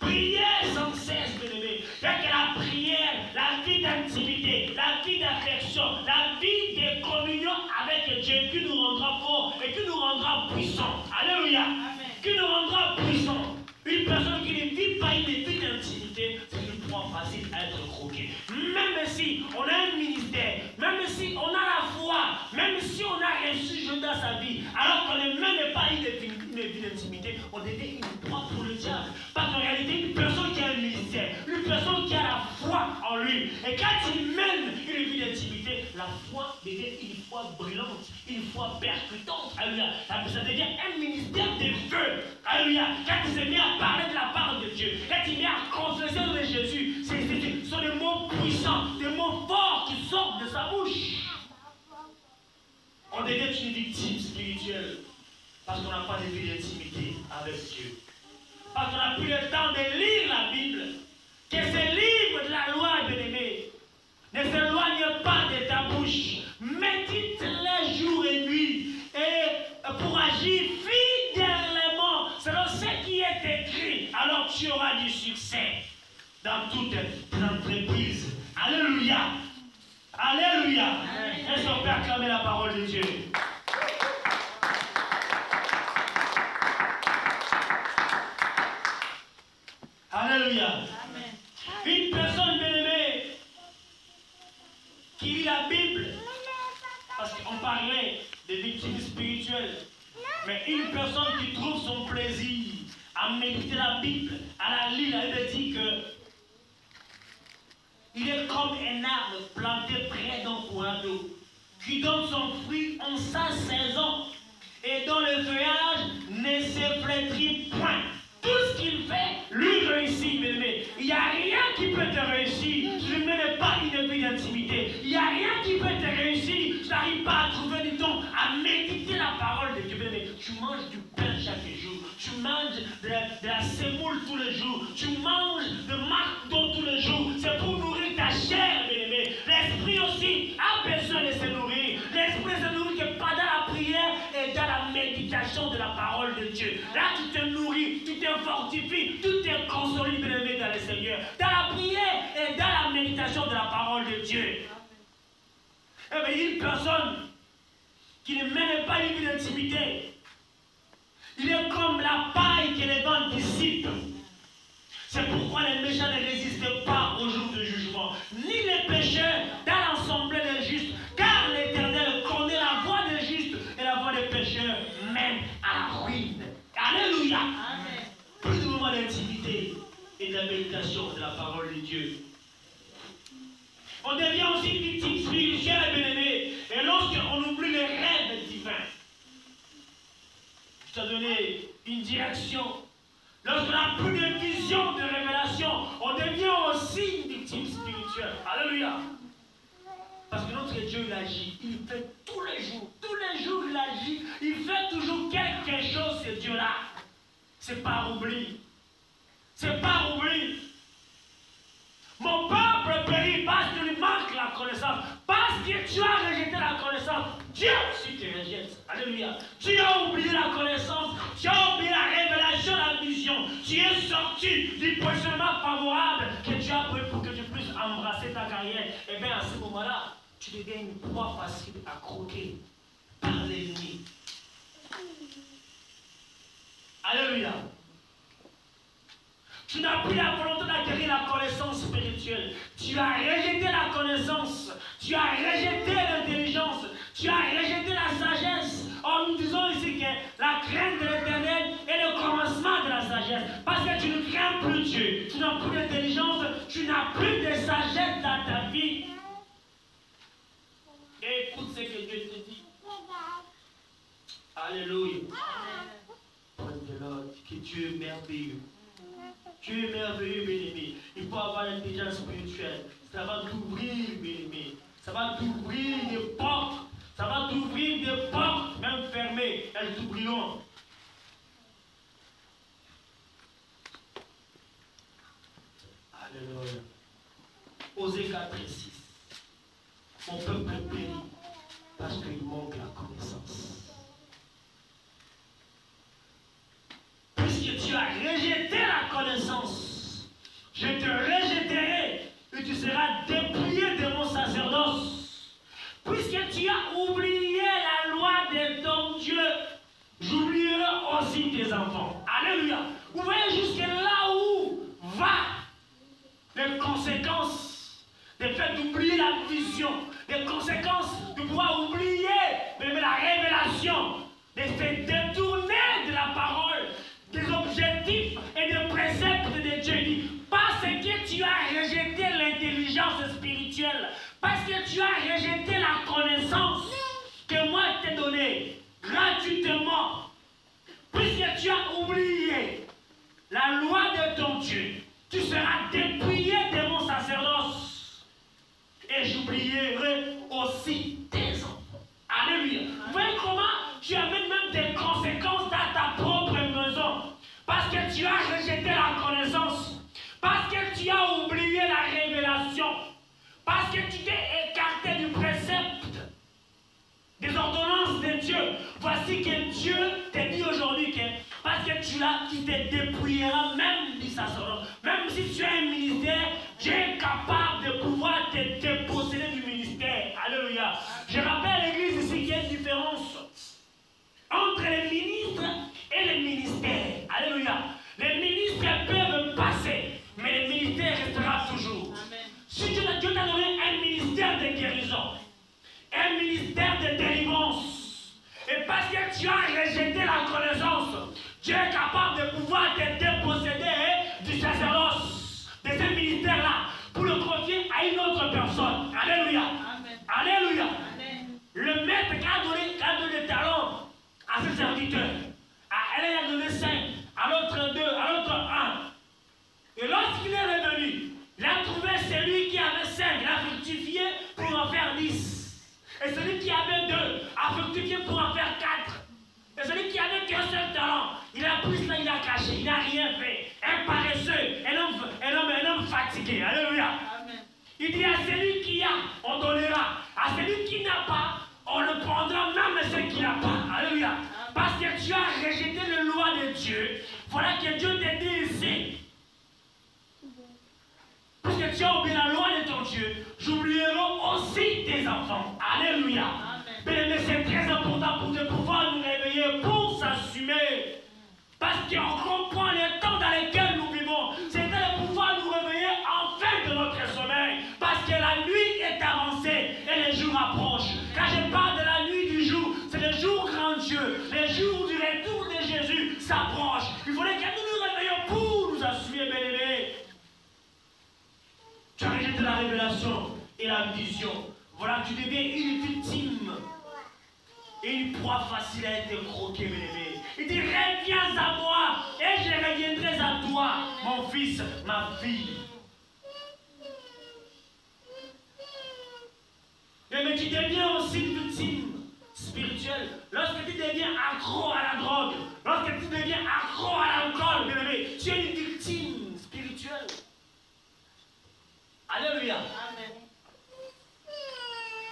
Priez sans cesse, bien-aimé. Car que la prière, la vie d'intimité, la vie d'affection, la vie de communion avec Dieu qui nous rendra forts et qui nous rendra puissants. Alléluia. Amen. Qui nous rendra puissants. Une personne qui ne vit pas une vie d'intimité, c'est une proie facile à être croquée. Même si on a un ministère, même si on a la foi, même si on a reçu Dieu dans sa vie, alors qu'on ne mène pas une vie d'intimité, on devient une proie pour le diable. Parce qu'en réalité, une personne qui a un ministère, une personne qui a la foi en lui, et quand il mène une vie d'intimité, la foi devient une foi brûlante, une foi percutante. Alléluia. Ça devient un ministère de feu. Alléluia. Quand il s'est mis à parler de la part de Dieu, quand il s'est mis à confesser de Jésus, ce sont des mots puissants, des mots forts qui sortent de sa bouche. On devient une victime spirituelle parce qu'on n'a pas de vie d'intimité avec Dieu. Parce qu'on n'a plus le temps de lire la Bible. Que ce livre de la loi, bien-aimé, ne s'éloigne pas de ta bouche. Médite-les jour et nuit. Et pour agir fidèlement selon ce qui est écrit, alors tu auras du succès dans toutes tes entreprises. Alléluia. Alléluia. Est-ce qu'on peut acclamer la parole de Dieu? Alléluia. Amen. Une personne bien-aimée qui lit la Bible, parce qu'on parlait des victimes spirituelles, mais une personne qui trouve son plaisir à méditer la Bible, à la lire, elle dit que il est comme un arbre planté près d'un courant d'eau, qui donne son fruit en sa saison, et dont le feuillage ne se flétrit point. Tout ce qu'il fait, lui réussit, bien-aimé. Il n'y a rien qui peut te réussir. Tu ne mènes pas une vie d'intimité. Il n'y a rien qui peut te réussir. Tu n'arrives pas à trouver à méditer la parole de Dieu. Mais tu manges du pain chaque jour. Tu manges de la semoule tous les jours. Tu manges de marc d'eau tous les jours. C'est pour nourrir ta chair, bien-aimé. L'esprit aussi a besoin de se nourrir. L'esprit se nourrit que pendant la prière et dans la méditation de la parole de Dieu. Là, tu te nourris, tu te fortifies, tu te consolides, bien-aimé, dans le Seigneur. Dans la prière et dans la méditation de la parole de Dieu. Eh bien, une personne qui ne mène pas une vie d'intimité, il est comme la paille que les vents dissipent. C'est pourquoi les méchants ne résistent pas au jour du jugement, ni les pécheurs dans l'assemblée des justes, car l'Éternel connaît la voie des justes et la voie des pécheurs mène à la ruine. Alléluia. Plus de moments d'intimité et de la méditation de la parole de Dieu. On devient aussi victime spirituelle, bien-aimé. Et lorsqu'on oublie les rêves divins, je t'ai donné une direction. Lorsqu'on n'a plus de vision, de révélation, on devient aussi une victime spirituelle. Alléluia. Parce que notre Dieu, il agit. Il fait tous les jours. Tous les jours, il agit. Il fait toujours quelque chose, ce Dieu-là. C'est par oubli. C'est par oubli. Mon peuple périt parce qu'il lui manque la connaissance. Parce que tu as rejeté la connaissance. Dieu aussi te rejette. Alléluia. Tu as oublié la connaissance. Tu as oublié la révélation, la vision. Tu es sorti du positionnement favorable que tu as pris pour que tu puisses embrasser ta carrière. Et bien à ce moment-là, tu deviens une proie facile à croquer par l'ennemi. Alléluia. Tu n'as plus la volonté d'acquérir la connaissance spirituelle. Tu as rejeté la connaissance. Tu as rejeté l'intelligence. Tu as rejeté la sagesse. Or, nous disons ici que la crainte de l'Éternel est le commencement de la sagesse. Parce que tu ne crains plus Dieu. Tu n'as plus d'intelligence. Tu n'as plus de sagesse dans ta vie. Et écoute ce que Dieu te dit. Alléluia. Prends de l'ordre, que Dieu est merveilleux. Dieu est merveilleux, bien-aimé. Il faut avoir l'intelligence spirituelle. Ça va t'ouvrir, bien-aimé. Ça va t'ouvrir des portes. Ça va t'ouvrir des portes, même fermées. Elles t'ouvriront. Alléluia. Osée 4 et 6. Mon peuple périt parce qu'il manque la connaissance. Puisque tu as rejeté la connaissance, je te rejetterai et tu seras dépouillé de mon sacerdoce. Puisque tu as oublié la loi de ton Dieu, j'oublierai aussi tes enfants. Alléluia. Vous voyez jusque là où va les conséquences du fait d'oublier la vision, les conséquences de pouvoir oublier même la révélation, de se détourner de la parole, des objectifs et des préceptes de Dieu. Parce que tu as rejeté l'intelligence spirituelle, parce que tu as rejeté la connaissance que moi je t'ai donnée gratuitement, puisque tu as oublié la loi de ton Dieu, tu seras dépouillé de mon sacerdoce et j'oublierai aussi tes enfants. Alléluia. Vous voyez comment tu amènes même des conséquences dans ta propre maison. Parce que tu as rejeté la connaissance. Parce que tu as oublié la révélation. Parce que tu t'es écarté du précepte, des ordonnances de Dieu. Voici que Dieu te dit aujourd'hui que parce que tu l'as, tu te dépouilleras même du sacerdoce. Même si tu as un ministère, Dieu est capable de pouvoir te déposséder du ministère. Alléluia. Je rappelle à l'église ici qu'il y a une différence entre les ministres et les ministères. Alléluia. Les ministres peuvent passer, mais le ministère restera toujours. Amen. Si Dieu t'a donné un ministère de guérison, un ministère de délivrance, et parce que tu as rejeté la connaissance, Dieu est capable de pouvoir te déposséder du sacerdoce, de ce ministère-là, pour le confier à une autre personne. Alléluia. Amen. Alléluia. Amen. Le maître qui a donné des talents à ses serviteurs, à elle, il a donné 5, à l'autre 2, à l'autre 1. Et lorsqu'il est revenu, il a trouvé celui qui avait 5, il a fructifié pour en faire 10. Et celui qui avait 2 a fructifié pour en faire 4. Et celui qui avait qu'un seul talent, il a pris cela, il a caché, il n'a rien fait. Un paresseux, un homme fatigué. Alléluia. Amen. Il dit à celui qui a, on donnera. À celui qui n'a pas, on le prendra même ce qu'il n'a pas. Alléluia. Amen. Parce que tu as rejeté la loi de Dieu. Voilà que Dieu te dit ici. Parce que tu as oublié la loi de ton Dieu, j'oublierai aussi tes enfants. Alléluia. Mais c'est très important pour de pouvoir nous réveiller, pour s'assumer. Parce qu'on comprend les temps dans lesquels nous vivons. C'est de pouvoir nous réveiller enfin de notre sommeil. Parce que la nuit est avancée et les jours approchent. Quand je parle de la nuit du jour, c'est le jour grand Dieu. Les jours du retour de Jésus s'approchent. Il faudrait que nous nous réveillions pour nous assumer, bien-aimés. Tu as rejeté la révélation et la vision. Voilà, tu deviens une victime. Et une proie facile à être croquée, mes aimés. Il dit, reviens à moi et je reviendrai à toi, mon fils, ma fille. Mais tu deviens aussi une victime spirituelle. Lorsque tu deviens accro à la drogue, lorsque tu deviens accro à l'alcool, mes aimés, tu es une victime spirituelle. Alléluia. Amen.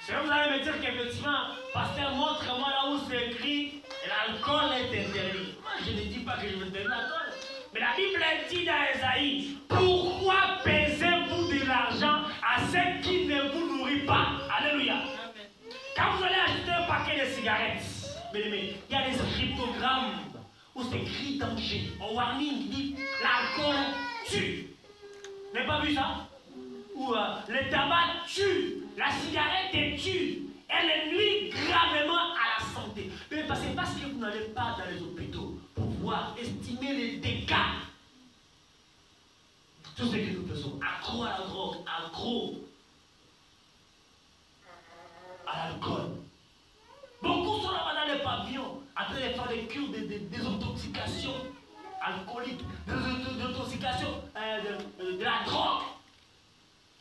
Si vous allez me dire qu'effectivement, pasteur, montre-moi là où c'est écrit, l'alcool est interdit. Moi, je ne dis pas que je veux donner l'alcool. Mais la Bible dit dans Ésaïe, pourquoi pesez-vous de l'argent à ceux qui ne vous nourrissent pas? Alléluia. Amen. Quand vous allez acheter un paquet de cigarettes, il y a des cryptogrammes où c'est écrit danger. Au warning, il dit, l'alcool tue. Vous n'avez pas vu ça? Ou le tabac tue, la cigarette tue, elle nuit gravement à la santé. Mais c'est parce que vous n'allez pas dans les hôpitaux pour pouvoir estimer les dégâts. Tout ce que nous faisons, accro à la drogue, accro à l'alcool. Beaucoup sont là dans les pavillons, en train de faire des cures de désintoxication alcoolique, de désintoxication de la drogue.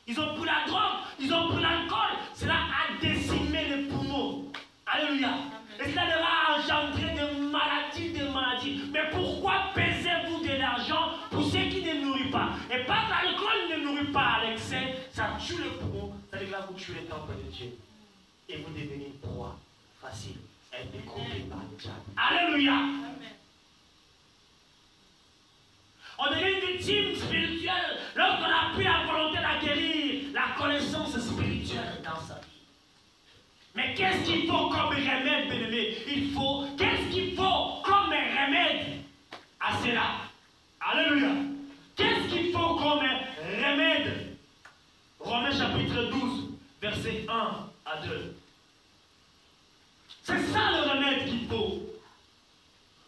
Ils ont pris la drogue, ils ont pris l'alcool. Cela a décimé les poumons. Alléluia. Et cela devra engendrer des maladies. Mais pourquoi pesez-vous de l'argent pour ceux qui ne nourrissent pas? Et pas l'alcool ne nourrit pas à l'excès, ça tue les poumons. Ça veut dire que vous tuez le temple de Dieu. Et vous devenez une proie facile. Elle est décroquée par le diable. Alléluia. Amen. On devient une victime spirituelle lorsqu'on a pris la volonté d'acquérir la connaissance spirituelle dans sa vie. Mais qu'est-ce qu'il faut comme remède, bien-aimé? Qu'est-ce qu'il faut comme remède à cela? Alléluia. Qu'est-ce qu'il faut comme remède? Romains chapitre 12, versets 1 à 2. C'est ça le remède qu'il faut.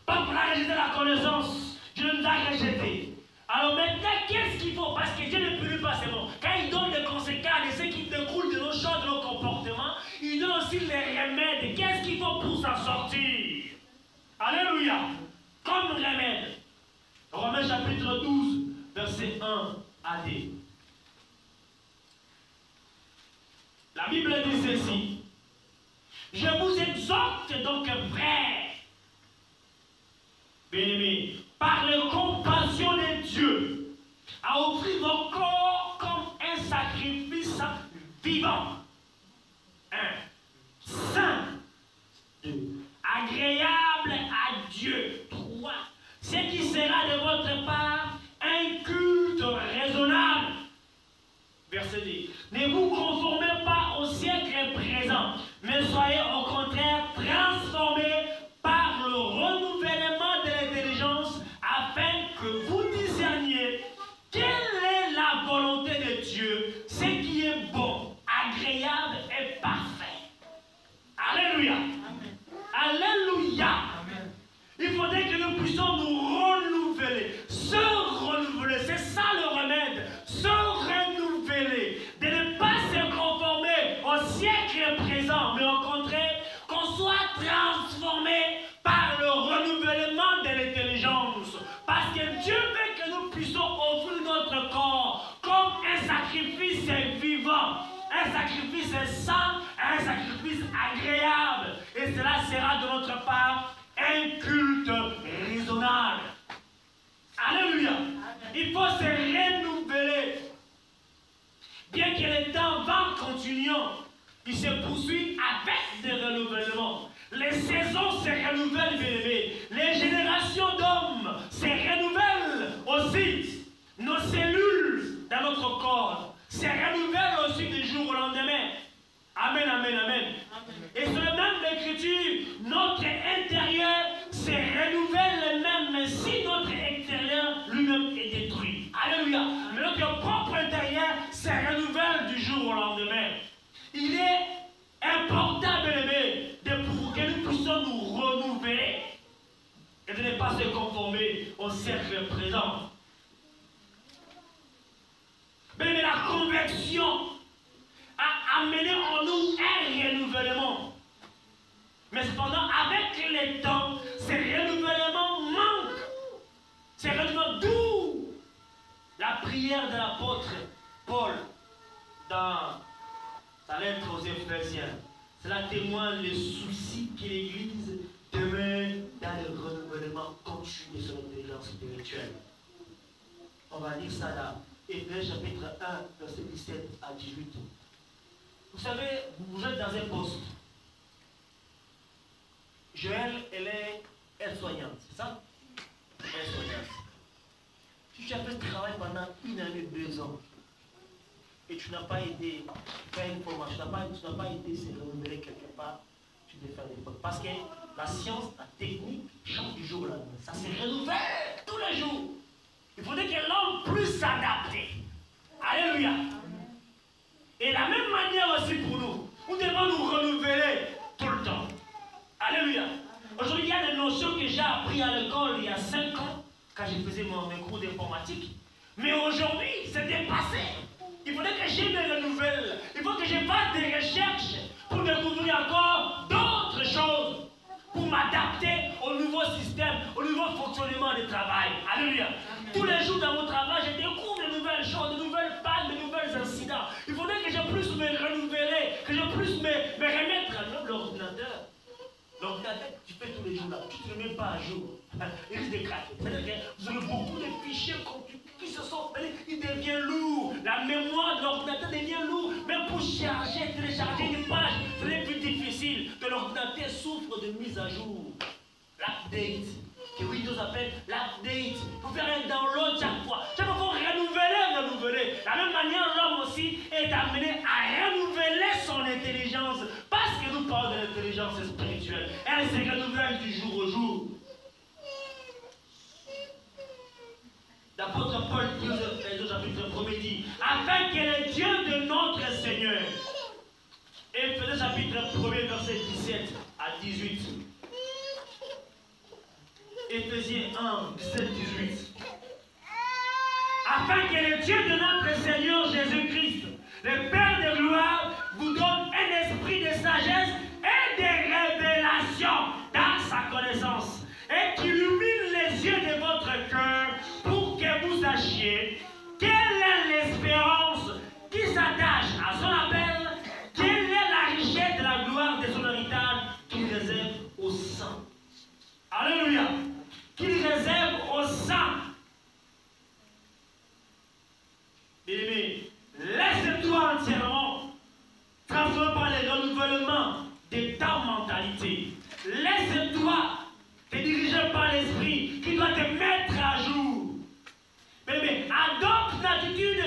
Pas pour la rejeter la connaissance. Dieu nous a rejetés. Alors maintenant, qu'est-ce qu'il faut? Parce que Dieu ne punit pas seulement. Quand il donne des conséquences de ce qui découle de nos choses, de nos comportements, il donne aussi les remèdes. Qu'est-ce qu'il faut pour s'en sortir? Alléluia. Comme remède. Romains chapitre 12, verset 1 à 2. La Bible dit ceci. Je vous exhorte donc, frères, bien-aimés, par la compassion de Dieu, à offrir vos corps comme un sacrifice vivant, saint, agréable à Dieu. 3. Ce qui sera de votre part un culte raisonnable. Verset 10. Ne vous conformez pas au siècle présent, mais soyez au contraire transformés par le renouvellement de l'intelligence, afin que vous discerniez quelle est la volonté de Dieu, ce qui est bon, agréable et parfait. Alléluia. Amen. Alléluia. Amen. Il faudrait que nous puissions nous renouveler. Se renouveler, c'est ça le remède. Se renouveler. De ne pas se conformer au siècle présent, mais au contraire, qu'on soit transformé par le renouvellement de l'intelligence. Parce que Dieu veut que nous puissions offrir notre corps comme un sacrifice vivant, un sacrifice saint, un un sacrifice agréable. Et cela sera de notre part un culte raisonnable. Alléluia. Il faut se renouveler. Bien que le temps va continuant, il se poursuit avec des renouvellements. Les saisons se renouvellent, bien-aimés. Les générations d'hommes se renouvellent aussi. Nos cellules dans notre corps se renouvellent aussi du jour au lendemain. Amen, amen, amen. Et sur le même l'écriture, notre intérieur se renouvelle même si notre extérieur lui-même est détruit. Alléluia. Mais notre propre intérieur se renouvelle du jour au lendemain. Il est important, bien-aimé, que nous puissions nous renouveler et de ne pas se conformer au cercle présent. Mais la conversion a amené en nous un renouvellement. Mais cependant, avec le temps, ce renouvellement manque. Ce renouvellement, d'où la prière de l'apôtre Paul dans sa lettre aux Éphésiens. Cela témoigne les soucis que l'Église demeure dans le renouvellement continu de son intelligence spirituelle. On va lire ça là. Éphésiens chapitre 1, verset 17 à 18. Vous savez, vous êtes dans un poste. Joël, elle est aide-soignante, c'est ça? Aide-soignante. Si tu as fait ce travail pendant 1 année, 2 ans, et tu n'as pas été faire une formation, tu n'as pas été se renouveler quelque part, tu dois faire des fautes. Parce que la science, la technique change du jour au lendemain. Ça se renouvelle tous les jours. Il faudrait que l'homme puisse s'adapter. Alléluia. Et la même manière aussi pour nous. Nous devons nous renouveler tout le temps. Alléluia. Aujourd'hui, il y a des notions que j'ai apprises à l'école il y a 5 ans, quand je faisais mes cours d'informatique. Mais aujourd'hui, c'est dépassé. Il faudrait que je me renouvelle. Il faut que je fasse des recherches pour découvrir encore d'autres choses, pour m'adapter au nouveau système, au nouveau fonctionnement du travail. Alléluia. Tous les jours dans mon travail, je découvre de nouvelles choses, de nouvelles pannes, de nouvelles incidents. Il faudrait que je puisse me renouveler, que je puisse me remettre à l'ordinateur. L'ordinateur, tu fais tous les jours là, tu ne te mets pas à jour. Il risque de craquer. C'est-à-dire que vous avez beaucoup de fichiers qui se sont, il devient lourd. La mémoire de l'ordinateur devient lourd. Même pour charger, télécharger une page, c'est plus difficile. Que l'ordinateur souffre de mise à jour. L'update, que Windows appelle l'update. Pour faire un download chaque fois. Chaque fois, il faut renouveler. De la même manière, l'homme aussi est amené à renouveler son intelligence. Parce que nous parlons de l'intelligence spirituelle. Elle se renouvelle du jour au jour. L'apôtre Paul dit au chapitre 1er dit, afin que le Dieu de notre Seigneur, Éphésiens chapitre 1er verset 17 à 18. Éphésiens 1, 17, 18. Afin que le Dieu de notre Seigneur Jésus-Christ, le Père de gloire, vous donne un esprit de sagesse et de révélation dans sa connaissance, et qu'il illumine les yeux de votre cœur pour que vous sachiez quelle est l'espérance qui s'attache à son appel, quelle est la richesse de la gloire de son héritage qu'il réserve aux saints. Alléluia. Qu'il réserve aux saints. Bien-aimé, laisse-toi entièrement transformer par les renouvellements de ta mentalité. Laisse-toi te diriger par l'esprit qui doit te mettre à jour. Bien-aimé, adopte une attitude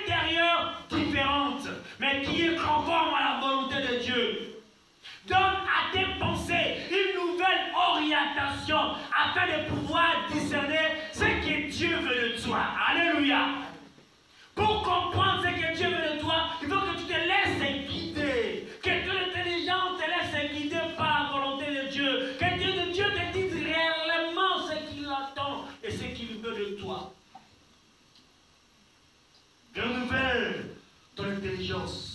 intérieure différente, mais qui est conforme à la volonté de Dieu. Donne à tes pensées une nouvelle orientation afin de pouvoir discerner ce que Dieu veut de toi. Alléluia. Pour comprendre ce que Dieu veut de toi, il faut que tu te laisses guider. Que ton intelligence te laisse guider par la volonté de Dieu. Que Dieu te dise réellement ce qu'il attend et ce qu'il veut de toi. Renouvelle ton intelligence.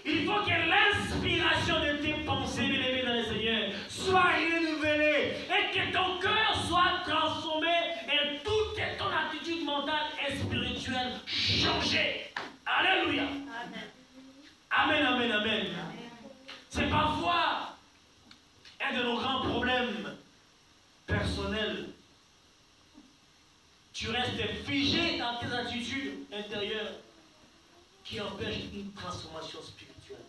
Il faut que l'inspiration de tes pensées, bien-aimées dans le Seigneur, soit renouvelée et que ton cœur soit transformé et toute ton attitude mentale et spirituelle changée. Alléluia. Amen, amen, amen. C'est parfois un de nos grands problèmes personnels. Tu restes figé dans tes attitudes intérieures qui empêchent une transformation spirituelle.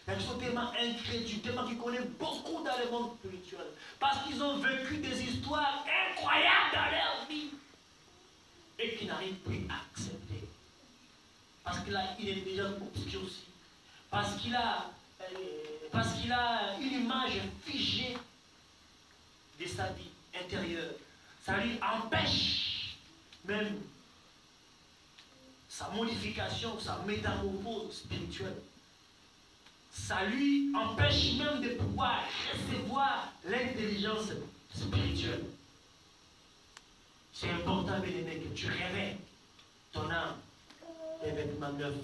Ils sont tellement incrédules, tellement qu'ils connaissent beaucoup dans le monde spirituel. Parce qu'ils ont vécu des histoires incroyables dans leur vie. Et qui n'arrivent plus à accepter. Parce qu'il a une intelligence obscurcie. Parce qu'il a une image figée de sa vie intérieure. Ça lui empêche même sa modification, sa métamorphose spirituelle. Ça lui empêche même de pouvoir recevoir l'intelligence spirituelle. C'est important, bien-aimé, que tu réveilles ton âme des vêtements neufs.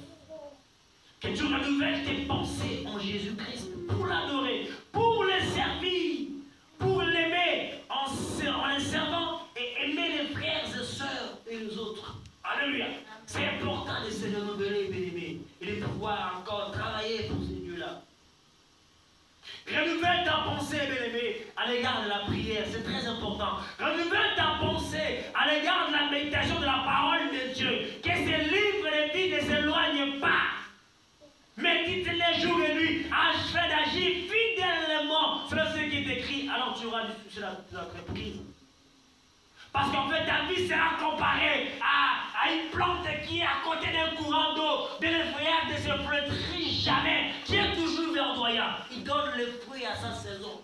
Que tu renouvelles tes pensées en Jésus-Christ pour l'adorer, pour le servir, pour l'aimer en le servant et aimer les frères et sœurs et les autres. Alléluia. C'est important de se renouveler, bien-aimé, et de pouvoir encore travailler pour ces dieux-là. Renouvelle ta pensée, bien-aimé, à l'égard de la prière, c'est très important. Renouvelle ta pensée à l'égard de la méditation de la parole de Dieu. Que ces livres de vie ne s'éloignent pas. Médite-les jour et nuit, afin d'agir fidèlement sur ce qui est écrit. Alors tu auras du succès dans la reprise. Parce qu'en fait, ta vie sera comparée à une plante qui est à côté d'un courant d'eau. De le feuillage ne se flétrit jamais, qui est toujours verdoyant. Il donne le fruit à sa saison.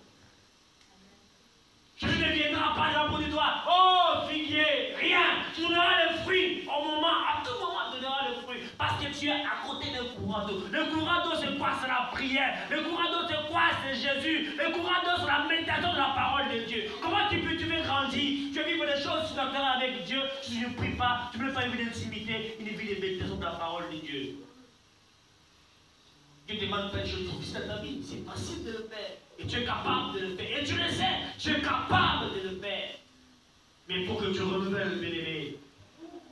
Tu ne viendras pas dans le bout du doigt. Oh, figuier, rien. Tu donneras le fruit au moment, à tout moment, tu donneras le fruit. Parce que tu es à côté d'un courant d'eau. Le courant d'eau, c'est quoi? C'est la prière. Le courant d'eau, c'est quoi? C'est Jésus. Le courant d'eau, c'est la méditation de la parole de Dieu. Comment tu veux grandir? Tu veux vivre des choses surnaturelles avec Dieu. Si tu ne pries pas, tu ne peux pas une vie d'intimité, une vie de méditation de la parole de Dieu. Dieu te demande plein de choses difficiles dans ta vie. C'est facile de le faire. Et tu es capable de le faire. Et tu le sais, tu es capable de le faire. Mais il faut que tu renouvelles, bien-aimé,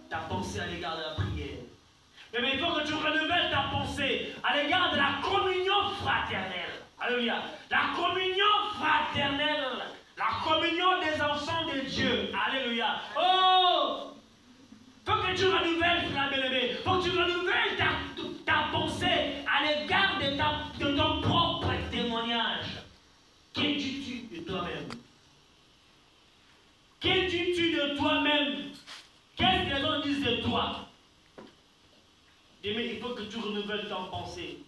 ta pensée à l'égard de la prière. Mais il faut que tu renouvelles ta pensée à l'égard de la communion fraternelle. Alléluia. La communion fraternelle. La communion des enfants de Dieu. Alléluia. Oh! Il faut que tu renouvelles, frère bien-aimé. Il faut que tu renouvelles ta pensée à l'égard de ton propre témoignage. Que dis-tu de toi-même? Que dis-tu de toi-même? Qu'est-ce que les gens disent de toi? Mais il faut que tu renouvelles ton pensée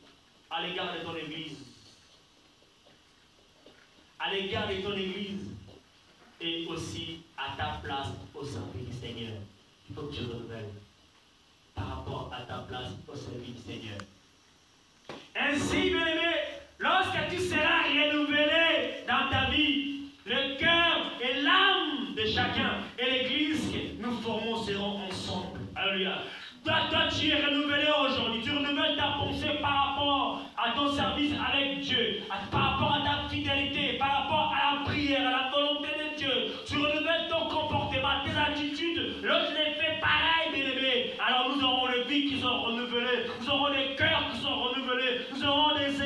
à l'égard de ton église. À l'égard de ton église et aussi à ta place au service du Seigneur. Il faut que tu renouvelles par rapport à ta place au service du Seigneur. Ainsi, bien-aimé, lorsque tu seras renouvelé dans ta vie, le cœur et l'âme de chacun et l'église que nous formons seront ensemble. Alléluia. Toi, tu es renouvelé aujourd'hui. Tu renouvelles ta pensée par rapport à ton service avec Dieu, par rapport à ta fidélité, par rapport à la prière, à la volonté de Dieu. Tu renouvelles ton comportement, tes attitudes. L'autre les fait pareil, bien-aimé. Alors nous aurons les vies qui sont renouvelées. Nous aurons des cœurs qui sont renouvelés. Nous aurons des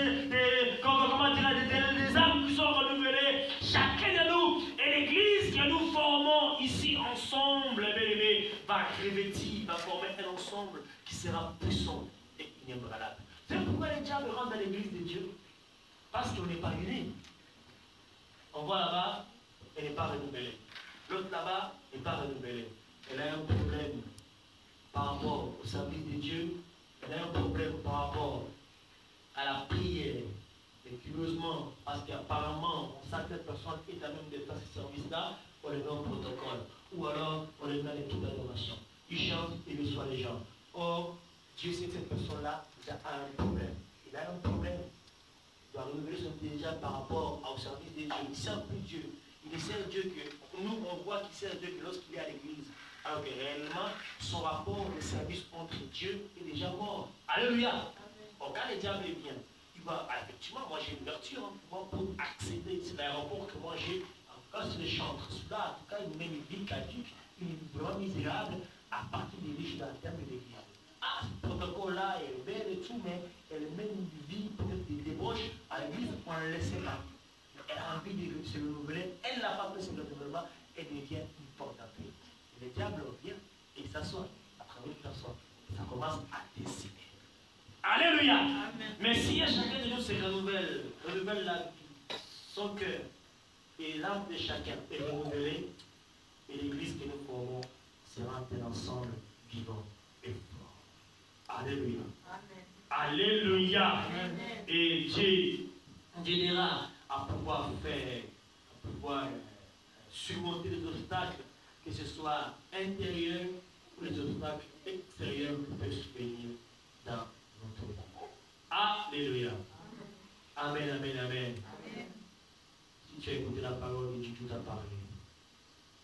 âmes qui sont renouvelées. Chacun de nous et l'église que nous formons ici ensemble, bien-aimé, va revêtir, va former un ensemble qui sera puissant et inébranlable. C'est pourquoi les diables rentrent dans l'église de Dieu. Parce qu'on n'est pas unis. On voit là-bas, elle n'est pas renouvelée. L'autre là-bas n'est pas renouvelée. Elle a un problème par rapport au service de Dieu. Elle a un problème par rapport à la prière. Et curieusement, parce qu'apparemment, certaines personnes est à même de faire ce service-là, on les met en protocole. Ou alors, on les met à l'équipe d'adoration. Ils chantent, ils reçoivent les gens. Or, Dieu sait que cette personne-là a un problème. Il a un problème. Il doit renouveler son intelligence par rapport au service de Dieu. Il ne sert plus Dieu. Il ne sert Dieu que nous, on voit qu'il sert Dieu que lorsqu'il est à l'église. Alors que réellement, son rapport de service entre Dieu est déjà mort. Alléluia. Or, quand le diable est bien, il va effectivement, moi j'ai une ouverture pour accéder. C'est l'aéroport que moi j'ai. En tout cas, c'est le chantre. Cela, en tout cas, il met une vie caduque, une vie vraiment misérable à partir des riches dans le terme de l'église. Ah, ce protocole-là est belle et tout, mais elle mène une vie peut-être des débauches à l'église ne sait pas. Elle a envie de se renouveler. Elle n'a pas fait ce renouvellement. Elle devient une porte d'entrée. Le diable vient et il s'assoit à travers une personne. Ça commence à décider. Alléluia. Amen. Mais si chacun de nous se renouvelle son cœur et l'âme de chacun est renouvelée, et l'église que nous formons sera un ensemble vivant et fort. Alléluia. Amen. Alléluia. Amen. Et Dieu aidera à pouvoir surmonter les obstacles, que ce soit intérieurs ou les obstacles extérieurs qui peuvent survenir dans notre vie. Alléluia. Amen, amen, amen. Amen. Si tu as écouté la parole de Dieu, tout a parlé,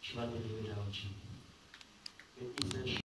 tu vas te lever là où tu es.